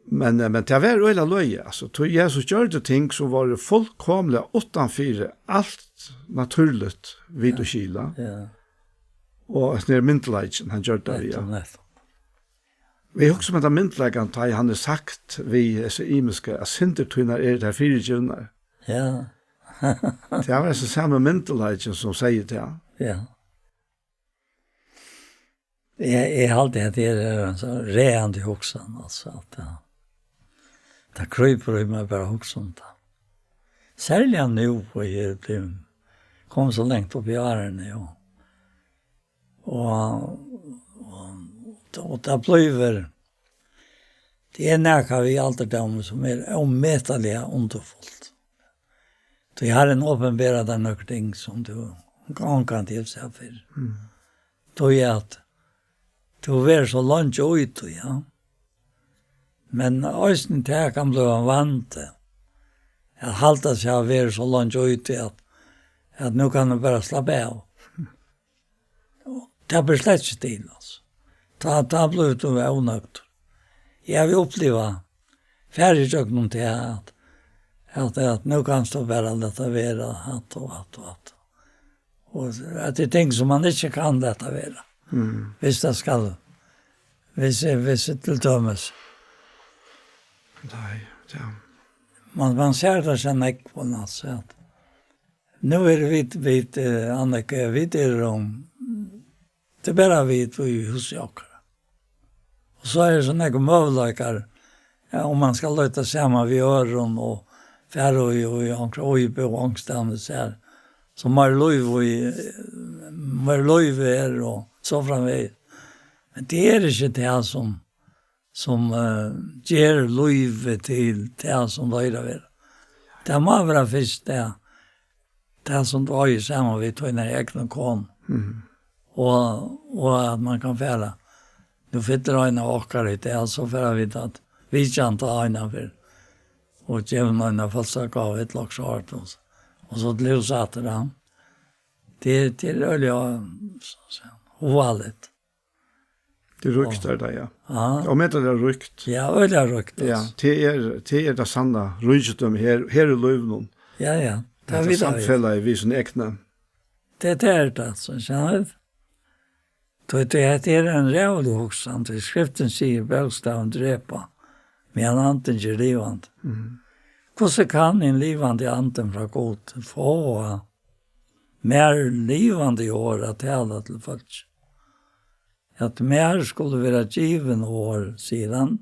Speaker 1: Men det var øyla løye. Altså, Jesus gjør det ting som var fullkomlig utanfyr alt naturligt vid og kila.
Speaker 2: Ja.
Speaker 1: Og det er myndelagen han gjør det, ja. Vi har også med den myndelagen, da han har sagt vi er så imiske, at sintertøyner der 4 jønner.
Speaker 2: Ja.
Speaker 1: Det var så samme myndelagen som sier det.
Speaker 2: Ja. Jeg har alltid at det er en så reande hoksan, altså, at det kryper i meg bare hoksan da. Særlig nå, og jeg kom så lengt opp i årene, jo. Og det blir det er nærkere vi alltid dem som er ommetelig underfullt. Så jeg har en åpenbæret av noen ting som du kan til seg for. Da er at du er så langt ut, ja. Men også til jeg kan bli vant til. Jeg halte seg å være så langt ut at nå kan du bare slappe av. Det blir slett ikke til, altså. Da blir du avnøkt. Jeg vil oppleve ferdig noen til at nå kan du bare lette være hatt og hatt og hatt. Og at det er ting som man ikke kan lette være. Hvis det skal. Hvis det tiltømmes.
Speaker 1: Nei, ja.
Speaker 2: Man ser det seg ikke på noe sett. Nå er det Anneke, vi er om det er bare vi i husjakker. Og så er det sånne møvløkere, om man skal løte sammen ved øren og færre og i bevangstene ser, så mer løyv er og så framvei. Men det er ikke det som gjør løyv til det som løyre vil. Det må være først det som du har i sammen ved tøyne egne kon. Og at man kan fære. Nu fyller øyne åker i det, så fære vi at vi kjent øyne for. Og djeven øyne falsak av et laks hårt. Og så til satte det. Det er øyne hovalet.
Speaker 1: Det rykter det, ja.
Speaker 2: Ja.
Speaker 1: Og med det er rykt.
Speaker 2: Ja, øyne rykt.
Speaker 1: Ja, det er det sanne ryktum her i løyvnån.
Speaker 2: Ja.
Speaker 1: Det er samfellet vi som ekne.
Speaker 2: Det er det, så kjenner jeg. Det er en rævlig hoksan, til skriften sier bøkstaven drepa, men anden ikke livand. Hvordan kan en livande anden fra god få mer livande år at tala til folk? At mer skulle være given år, sier han.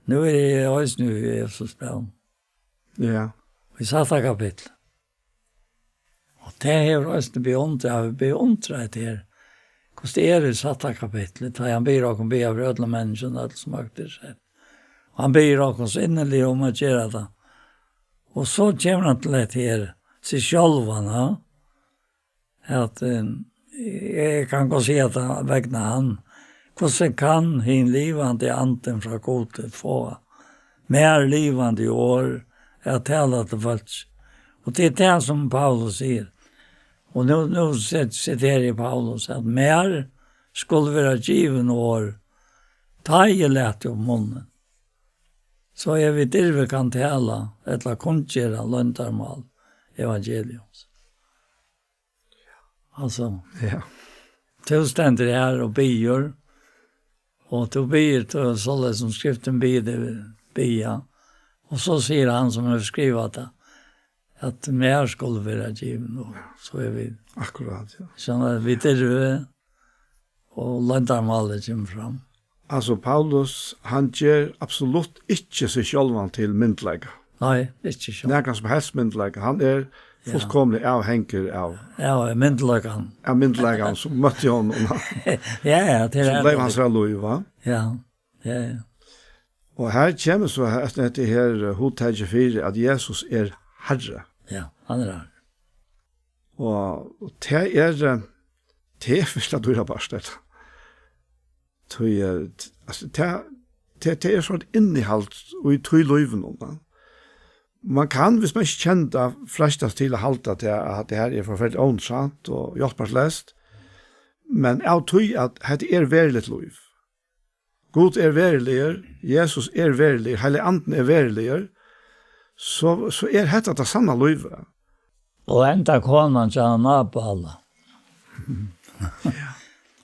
Speaker 2: Nå er det også nu i Efesbrevet.
Speaker 1: Ja.
Speaker 2: Vi satt av kapitlet. Og det er også beundret her. Hvordan det er i satt av kapitlet, da han ber åkken be av rødle menneskene, alt som akter seg. Og han ber åkken så innelig om å gjøre det. Og så kommer han til det her, seg sjølvene, at jeg kan gå si at han vegne han, hvordan kan hin livande anden fra godet få mer livande år, jeg taler til folk. Og det er det som Paulus sier. Og nå sitter jeg Paulus at mer skulle være given år, ta i lett om munnen. Så jeg vet ikke vi kan tale, eller kunngjøre løntarmal evangelium. Altså,
Speaker 1: Ja.
Speaker 2: tilstender her og bier, Och då ber så det som skriften ber. Och så säger han som har skrivit det. Att mer skulle vara given. Och så är vi.
Speaker 1: Akkurat, ja.
Speaker 2: Så att vi det och landarmalet kommer fram.
Speaker 1: Altså, Paulus, han gjør absolutt ikke seg selv til myndlegger.
Speaker 2: Nei, ikke så.
Speaker 1: Nærkant som helst myndlegger. Han fullkomlig avhengig av
Speaker 2: myndleggeren.
Speaker 1: Av myndleggeren som møtte honom.
Speaker 2: Ja, det
Speaker 1: Så ble hans reloj, va?
Speaker 2: Ja.
Speaker 1: Og her kommer så etter her hotellet 4 at Jesus Herre.
Speaker 2: Ja, han Herre.
Speaker 1: Og det først at du har bare stedet. Det sånt innehalt og i tog løyven. Man kan, hvis man ikke kjenner det, frestes til å halte til at det her forferdelig åndsamt og hjelperslest, men jeg tror at det verilig løyv. God verilig, Jesus verilig, hele anden verilig, så dette det sanne løyve.
Speaker 2: Og enda konen til Nabal.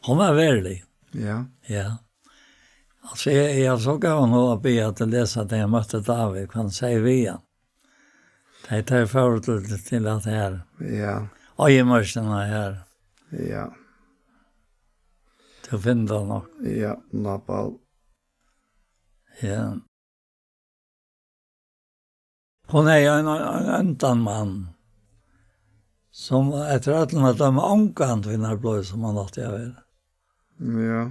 Speaker 2: Hun var verilig.
Speaker 1: Ja.
Speaker 2: Ja. Altså, jeg så gav nå å be at jeg leser at jeg møtte David, kan si vi han. Det tar forhold til at her.
Speaker 1: Ja.
Speaker 2: Og i mørkene her.
Speaker 1: Ja.
Speaker 2: Du finner det nok.
Speaker 1: Ja, Nabal.
Speaker 2: Ja. Hun en annan mann, som etter at han hadde med omkant vinner blod, som han hadde jeg vel.
Speaker 1: Ja.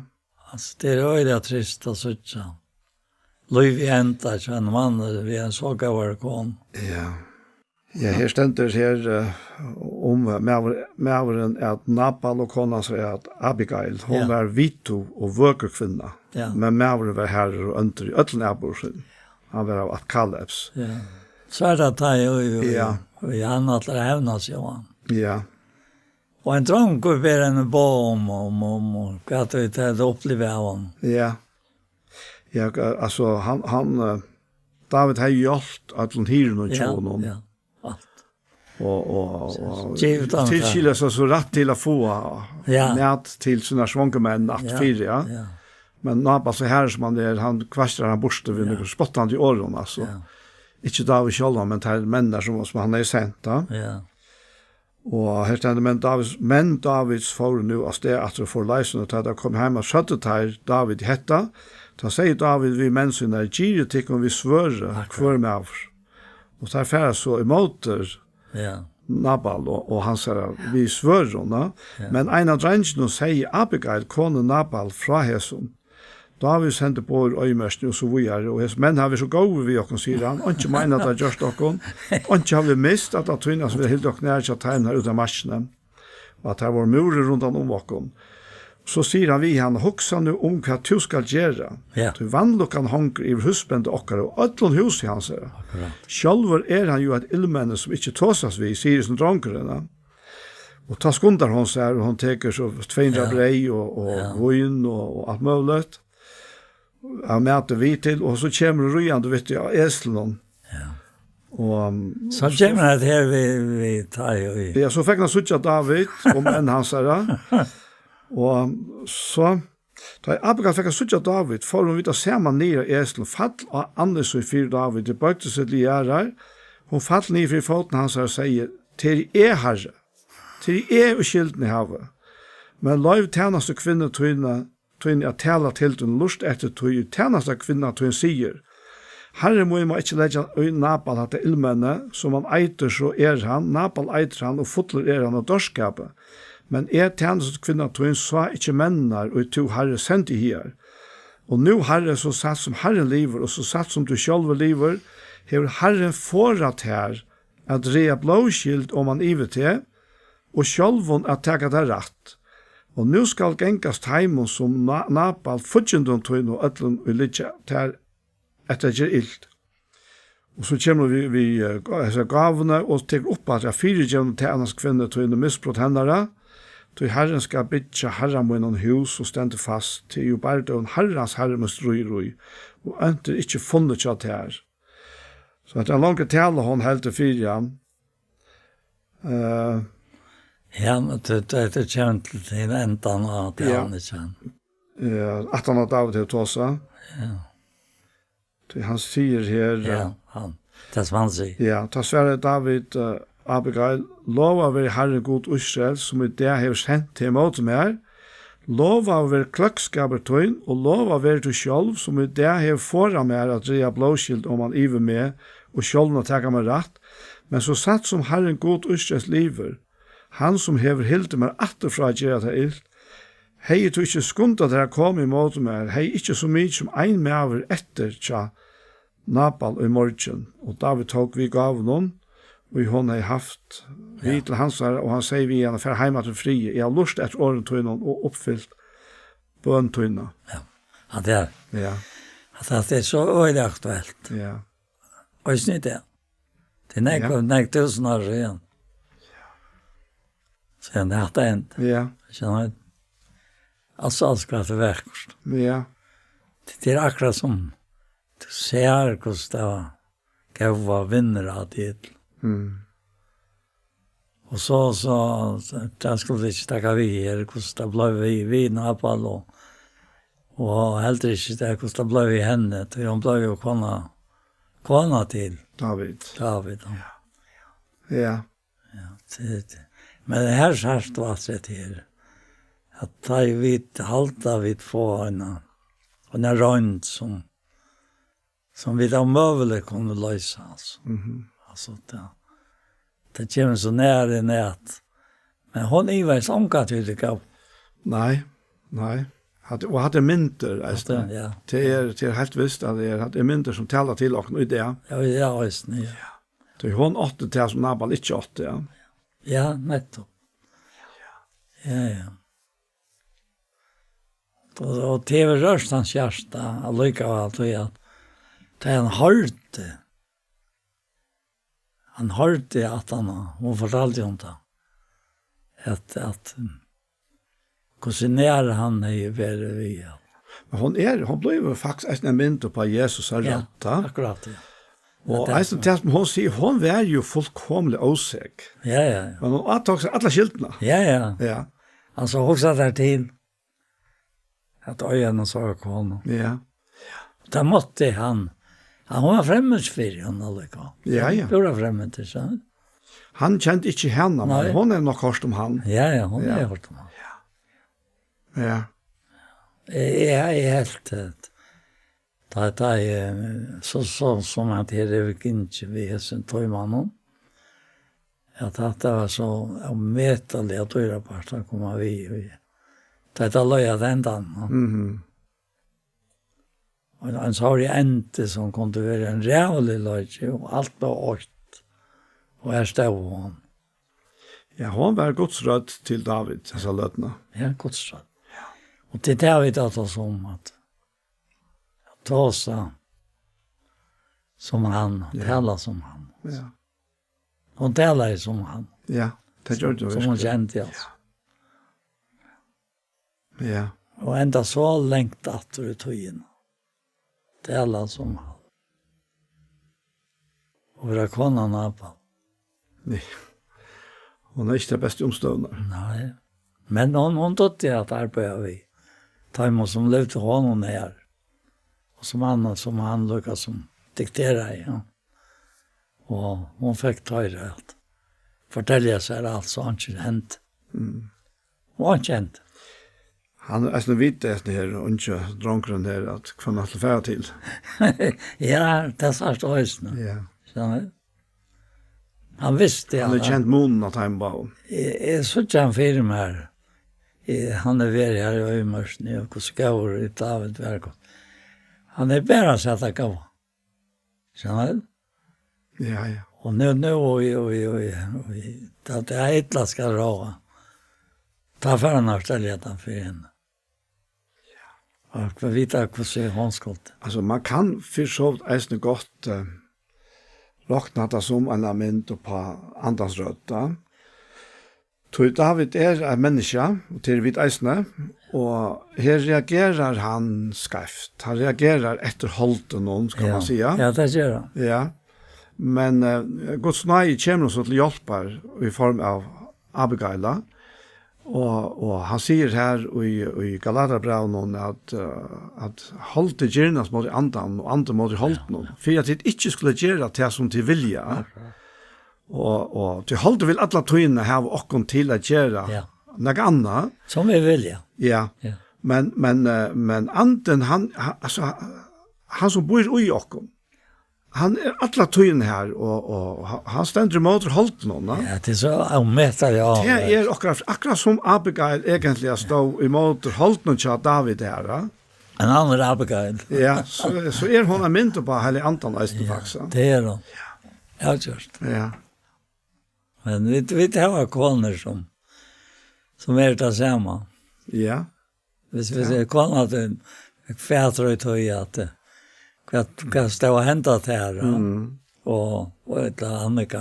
Speaker 2: Altså, det øyelig trist å sitte. Liv i enda, ikke en mann, vi en så gavar kon.
Speaker 1: Ja. Ja, her stender her om maveren at Nabal og kona sier at Abigail, hun var vito og vøker kvinna. Ja. Men maveren var herre og ønter i øtlen aborsen. Han var av Kalebs. Ja.
Speaker 2: Så det tar jo og han at det hevnas jo han.
Speaker 1: Ja.
Speaker 2: Og en drang går bare en bo om hva du til å oppleve av han.
Speaker 1: Ja. Ja, altså David har gjort at han hyrer noen tjonen. Ja,
Speaker 2: alt.
Speaker 1: Og tilskylder seg så rett til å få ned til sånne svonkemenn, 8-4, ja. Men Nabal så her som han kvastrar han borste ved noen spottende i åren, altså. Ja. Ikke David selv, men det er menn der som han har sendt, da. Ja. Og her stender men Davids får nu av sted at du får leisen og til at kom hjem og skjøttet her David i hetta. Da sier David vi menneskene er gyret til om vi svører hver med oss. Og så er ferdig så imot Nabal og han sier vi svører henne. Men en av drengene sier Abigail, kone Nabal fra Heson. David sendte på øymersen og så videre, og men har vi så gode vi åkken, sier han, og ikke mener at det har gjort åkken, og ikke har vi mist at det tvinner som vi har helt åkken nær til å ta inn her ut av marsjene, og at det var murer rundt om åkken. Så sier han vi han, hoksa nu om hva du skal gjøre, du vannlukken honker i husbende åkker, og ødlån hus i hans her. Sjølver han jo et illmenne som ikke tåsas vi, sier som dronkerene, og ta skundar hon her, og hon teker så 200 brei og vøyn og alt mulig. Jeg møter vi til, og så kommer røyende, vet du, av Eslen. Ja. Og,
Speaker 2: så kommer det her vi tar jo i.
Speaker 1: Ja, så fikk han suttje David, om en hans her. Og så, da Abigail fikk han suttje David, for hun vidt å se man nere av Eslen, fall av andre så fyr David, det bøkte seg til gjerder, hun fall nere for foten hans her og sier, til herre, til og skilden i havet, men lov tjeneste kvinner tøyne, at tala til den lust etter tog tjeneste kvinna tog sier. Herre må ikke legge Nabal hatt ilmenne, som han eiter så han, Nabal eiter han og fotler han og dørskapet. Men tjeneste kvinna tog så ikke mennene og tog Herre sendt i her. Og nå Herre så satt som Herren lever, og så satt som du selv lever, har Herren forat her at rea blåskild om han iver til, og sjølven at tega det rett. Og nu skal gengast heimen som Nabal fudgjendun tøyn og ødlun og lidja til etter gjør ild. Og så kommer vi gavene og teker opp at jeg fyrer gjennom til annars kvinner tøyn og misbrott hendere. Tøy Herren skal bytja herra med noen hus og stende fast til jo bare døren herrens herre med rui og ønter ikke funnet seg til her. Så at en langt tale hun helt til fyrer
Speaker 2: ja, men det er kjent til enden av det han er kjent.
Speaker 1: Att han har David till Tosa.
Speaker 2: Ja.
Speaker 1: Han säger här.
Speaker 2: Ja, han. Det som han säger.
Speaker 1: Ja, ta svära David Abigail, lova veri Herre god Israel, som i det har sendt til mot mer, lova veri kløkskaber tøyn, og lova veri du sjálv, som i det har fåra mer at rea blåskild om han iver med, og sjálvna teka meg rett, men så satt som Herren god Israels liver, han som hever hilde meg atterfra gjerra til ilt, hei du ikke skunda til å komme i mot mer, hei ikke så mye som ein meaver etter tja Nabal i morgen, og David tok vi gav noen, og hon har haft vi til hans her, og han sier vi igjen, for hjemme til fri, jeg har lyst etter åren tøyne og oppfylt bøntøyne.
Speaker 2: Ja, at det er.
Speaker 1: Ja.
Speaker 2: At det er så øyelig aktuelt.
Speaker 1: Ja.
Speaker 2: Og ikke det. Det er nek tusen år siden. Så det er det endt.
Speaker 1: Ja.
Speaker 2: Skjønner du? Altså, alt skal til verkost.
Speaker 1: Ja.
Speaker 2: Det er akkurat som du ser hvordan det var gava vinner av det. Og så det skulle ikke takke vi her, hvordan det ble vi Napal, og heller ikke det, hvordan det ble vi henne, til hun ble jo kona til
Speaker 1: David.
Speaker 2: Ja.
Speaker 1: Ja.
Speaker 2: Men det her sørst var det her, at da vi halta vi på en rønt som vi da møvelig kunne løse, altså. Altså, det kommer så nære nät. Men hon är väl sånka till det gav.
Speaker 1: Nej. Och hade mynter, alltså.
Speaker 2: Ja.
Speaker 1: Det är helt visst att det hade mynter som talar till och nu det.
Speaker 2: Ja, just det. Ja.
Speaker 1: Det hon åtte till som Nabal inte åtte, ja.
Speaker 2: Ja, nettopp. Ja. Och TV-rörstans hjärsta, allikevel tror jag att han hørte at hun fortalte om det. At hvordan nære han vært vi.
Speaker 1: Men hon blev faktisk en mynd på Jesus har rett.
Speaker 2: Ja, akkurat, ja.
Speaker 1: Og hon sier, hon var jo fullkomlig åsek.
Speaker 2: Ja.
Speaker 1: Men hon attok seg alle skiltene.
Speaker 2: Ja. Altså, hun satt der til at øynene så kone.
Speaker 1: Ja.
Speaker 2: Da måtte han var fremmedspyr, han allikevel.
Speaker 1: Ja.
Speaker 2: Pura fremmed, så.
Speaker 1: Han kjente ikke henne, men hon nok hørt om han.
Speaker 2: Ja, hon har hørt om han.
Speaker 1: Ja.
Speaker 2: Jeg er helt så som at jeg revik ikke vi hessen tøymannen. At det var så medelig at døyreparten kom vi. Det er løy at endan. Og en sorg ente som kunne være en rævlig løy, og alt var åkt. Og her stod hon.
Speaker 1: Ja, hon var godsrød til David, disse løtene.
Speaker 2: Ja, godsrød. Og det er vi tatt oss om at Tåsa som han, tala som han.
Speaker 1: Ja.
Speaker 2: Hon talar som han.
Speaker 1: Ja, det gjør det.
Speaker 2: Som hon kjente, altså.
Speaker 1: Ja.
Speaker 2: Og enda så lengt at du tog tala som han. Og vi har kona Nabal.
Speaker 1: Nej. Hon är inte det bästa omstående.
Speaker 2: Nej. Men hon tog att arbeta vi. Tajmo som levde honom här. Och som han lyckas som dikterar, ja. Och hon fick ta i det att fortälja sig allt så han inte hänt. Och han inte hänt.
Speaker 1: Han är så vitt det här och inte dronkren där att kvann att färra till.
Speaker 2: Ja, det sa jag också.
Speaker 1: Ja.
Speaker 2: Så han visste
Speaker 1: han är känt munnen att han bara.
Speaker 2: Jag såg han film här. Han är väl här i Ömörsen och skår i David verkot. Han är bara så att det går. Så
Speaker 1: Ja.
Speaker 2: Och nu det är ett ska dra. Ta för en avställning för henne. Ja. Och för vita hur hon skulle.
Speaker 1: Alltså man kan för så är gott räkna det som en element på andras rötta. David en människa och till vid eisne och här reagerar han skräft. Han reagerar efter hålten någon ska man säga.
Speaker 2: Ja, det gör han.
Speaker 1: Ja. Men Guds nej kommer så till hjälpar i form av Abigail. Og han sier her i Galaterbrevnen at holde gjerne mot andan og andre mot holden, for at de ikke skulle gjøre det som de vilja. Og de holde vil alle tøyene have okken til å gjøre noe annet.
Speaker 2: Som vi vilja.
Speaker 1: Ja. Men anden, han som bor i okken, han alla tøyene her, og han stender imot holdt noen.
Speaker 2: Ja, det så avmetter jeg.
Speaker 1: Det akkurat som Abigail egentlig har stått imot holdt noen til David her.
Speaker 2: En annen Abigail.
Speaker 1: Ja, så hun mynd på hele antan eisen faktisk.
Speaker 2: Det hun. Ja, just.
Speaker 1: Ja.
Speaker 2: Men vi har koner som det samme.
Speaker 1: Ja.
Speaker 2: Hvis koner til fætre og tøy at Hva stå og hentet her, og et eller annet,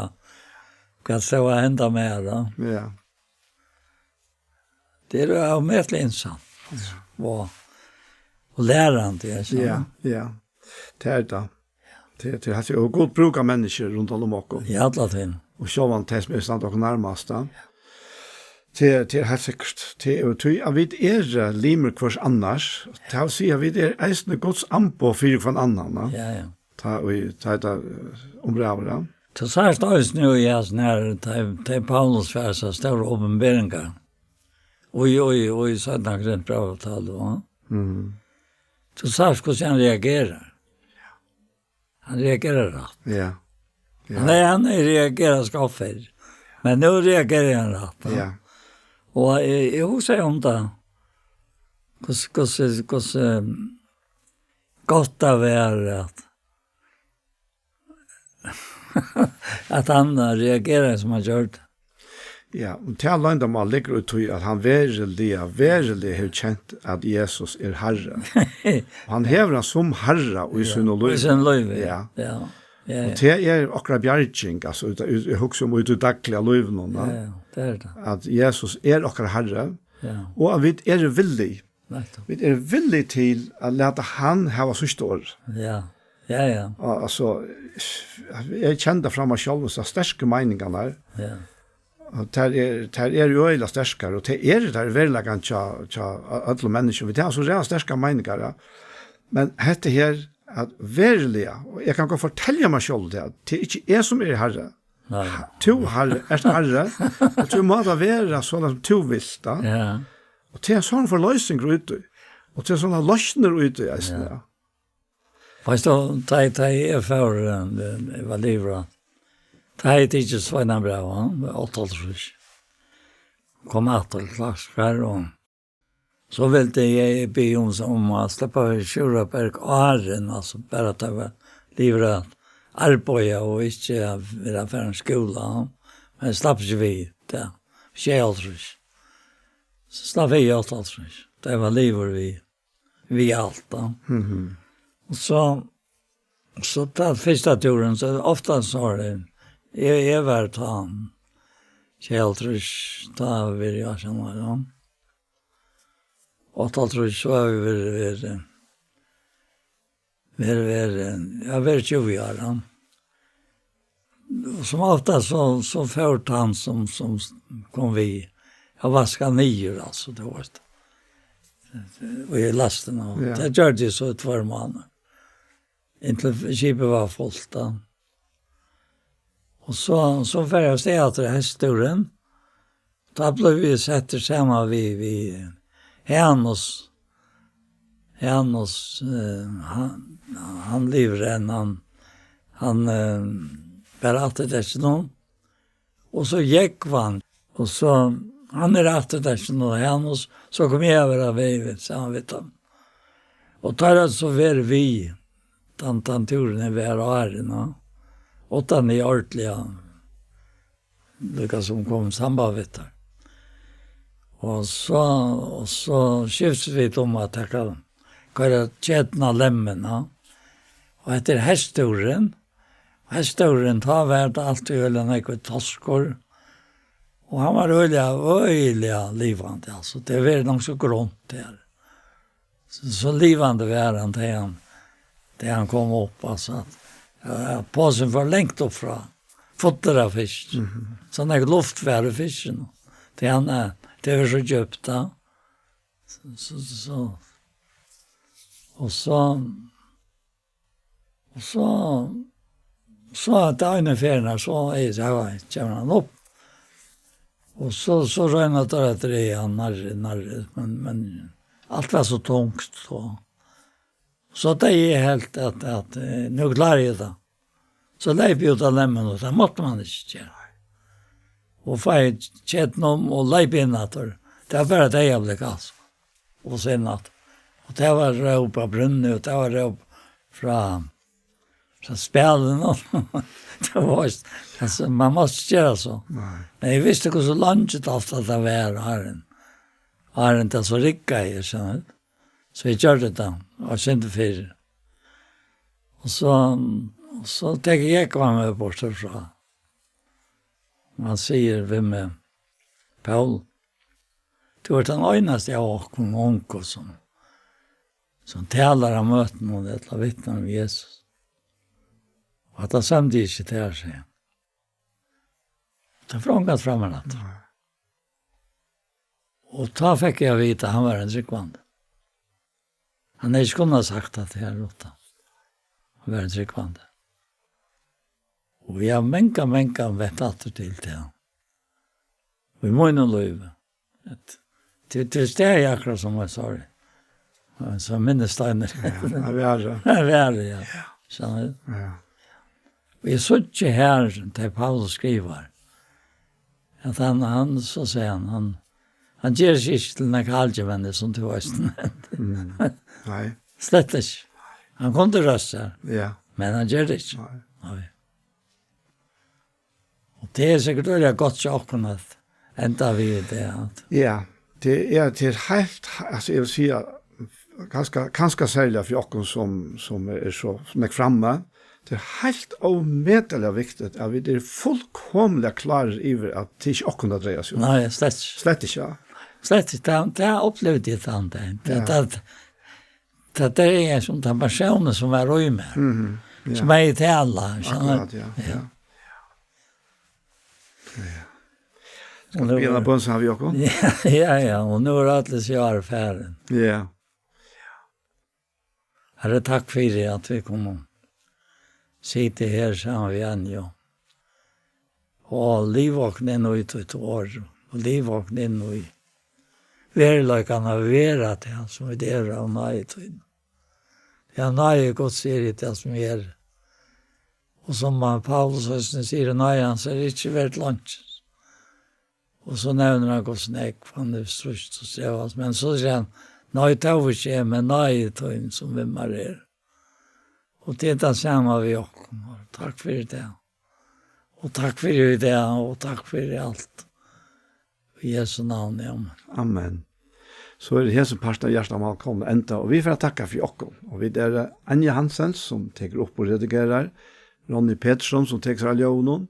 Speaker 2: hva stå og hentet med,
Speaker 1: Ja.
Speaker 2: Det jo medelig innsant, og lærende, jeg sa.
Speaker 1: Ja. Det det. Det har jo godt bruk av mennesker rundt om oss.
Speaker 2: I alle ting.
Speaker 1: Og så var det som stand dere nærmest, da. Det helt sikkert. Vi limer hvers annars. Det å si at vi eisende gods ampo for hver annan.
Speaker 2: Ja.
Speaker 1: Ta det området.
Speaker 2: Så særst også nå i hans nær, til Paulus verset, større åpenberinger. Og i sånne grønt brevavtale. Så særst hvordan han reagerer. Han reagerer rett.
Speaker 1: Ja.
Speaker 2: Han reagerer skaffer. Men nå reagerer han rett.
Speaker 1: Ja.
Speaker 2: Og jeg husker om det. Hvordan godt det var at han reagerer som han gjør det.
Speaker 1: Ja, og til alle andre man ligger ut i at han verilig har kjent at Jesus Herre. Og han hever han som Herre i sin løyve.
Speaker 2: I sin løyve,
Speaker 1: ja.
Speaker 2: Og
Speaker 1: det akkurat bjerging, altså, jeg husker om ut i daglige løyven.
Speaker 2: Ja, det det.
Speaker 1: At Jesus akkurat Herre, og at vi villig. Vi villig til å lete han hava sørste år.
Speaker 2: Ja.
Speaker 1: Altså, jeg kjenner fra meg selv, så sterke meningene her.
Speaker 2: Ja.
Speaker 1: Og det jo øyla sterskere, og det der verleggen til alle mennesker. Vi har så rett sterske meninger. Men dette her, at verlig, og jeg kan gå fortelle meg selv det, at det ikke som Herre.
Speaker 2: Nei.
Speaker 1: To Herre, Herre, og to må da være sånn som to visst.
Speaker 2: Ja.
Speaker 1: Og det sånn forløsninger ute, og det sånne løsner ute, jeg sier. Ja.
Speaker 2: Fast da jeg for det var livet. Da jeg ikke Sveina Brev, det var 8,5. Kom etter klasker, og så ville jeg be om å slippe Kjuraberg Åren, altså bare at det var livet arbeid og ikke være for en skole. Men slapp ikke vi det. 6,5. Så slapp vi 8,5. Det var livet vi alt da. Og så ta første turen, så ofte så var det jeg var ta Kjelltrus, ta vi jeg kjenner det. 8,5 så var vi 20 år. Som ofte så ført han som kom vi. Jeg vasket 9, altså, det var det. Og jeg lastet nå. Det gjør det så 2 måneder. Inntil skipet var fullt da. Og så var jeg stedet historien. Da ble vi sett sammen vi Hennes, han lever han berettet det ikke noen. Og så gikk han, og så han rettet det ikke noen Hennes, så kom jeg over av vi, sammen med ham. Og da så var vi, den turen vi åren, og den ordentlige, lykke som kom sambandet der. Og så skiftet vi om at jeg kan gjøre tjetene av lemmene. Og etter hestturen tar vært alltid øyne noe tosker. Og han var øyelig livende, altså. Det var nok så grønt der. Så livende var han til han kom opp, altså. Påsen var lengt opp fra fotter av fisk. Sånn luftvære fisken. Til han Det var så djupt da. Så at det ene ferien så kommer han opp. Og så røynet det etter det igjen, men alt var så tungt. Så det er helt at nå klarer jeg det. Så leip jeg ut av lemmen, og det måtte man ikke gjøre. Og feir kjeten om og leip inn at det var bare det jeg ble altså. Og sen at og det var råp av brunnet, og det var råp fra spelen. Det var alltså man måste göra så. Men jag visste hur så långt ofta det var har inte så rikka i så. Så jag gjorde det och sen för. Och så tänker jag komma med bort så. Man säger vem Paul. Det var den enaste jag och onko som talar om möten och det vittnar om Jesus. Og at han samtidig ikke til å se. Det frångat fram en natt. Og da fikk jeg vite at han var en tryggvand. Han ikke kunnet ha sagt at det er rått. Han var en tryggvand. Og vi har menka vett atter til han. Og vi må inn og løyve. Til steg akkurat som jeg sa det. Så minnesteiner.
Speaker 1: Ja, vi er det.
Speaker 2: Vi er det, ja. Skjønner du?
Speaker 1: Ja.
Speaker 2: Vi så ikke her, det Paulus skriver, at han så sier han gjør seg ikke til noen kalgevenner som til høysten.
Speaker 1: Nei.
Speaker 2: Slett ikke. Han kunne røste,
Speaker 1: ja.
Speaker 2: Men han gjør det ikke.
Speaker 1: Nei.
Speaker 2: Og det er sikkert veldig godt sjokken at enda vi det.
Speaker 1: Ja, det er helt, altså jeg vil si, ganske særlig for oss som er så nek framme. Det er helt omedelig viktig at vi er fullkomlig klare over at det ikke kunne dreie seg.
Speaker 2: Nei, slett ikke.
Speaker 1: Slett ikke, ja.
Speaker 2: Slett ikke, det har opplevd i et annet. Det er som den personen som er røy med, som er i tala.
Speaker 1: Akkurat, ja. Skal vi begynne på en sånn, Jakob?
Speaker 2: Ja, og nå er det alltid så gjør affæren.
Speaker 1: Ja.
Speaker 2: Herre, takk for det at vi kommer. Sitte her sammen vi igjen, jo. Og livvåkne inn i et år, og livvåkne inn i verløkene av vera til han som er der av nøye til. Det er nøye godt sier det til som er. Og som Paulus sier, nøye han sier ikke vært langt. Og så nevner han godt snakk, for han er strøst og strevast. Men så sier han, nøye tar vi ikke, men nøye til som vimmar er. Og det er det samme vi også. Takk for det. Og takk for det, og takk for alt. I Jesu navn, ja.
Speaker 1: Amen. Så er det her som parten av hjertet mal kommer enda, og vi får takke for oss. Og vi er Anja Hansen, som teker opp og redigerer, Ronny Petersson, som teker alle jorden,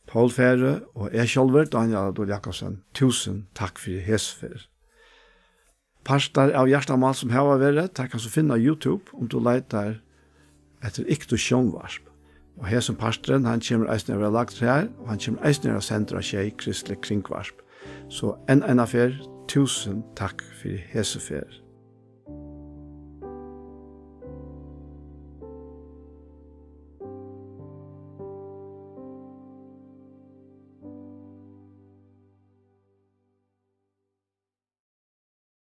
Speaker 1: Paul Fære, og jeg selv, Daniel Adol Jakobsen. Tusen takk for hesfer. Parter av hjertet mal som har vært, der kan du finne YouTube, om du leter etter ikke sjånvarsp. Og her som pastoren, han kommer eisner å være lagt her, og han kommer eisner å sende av seg kristelig kringvarsp. Så en affær, tusen takk for hesefer.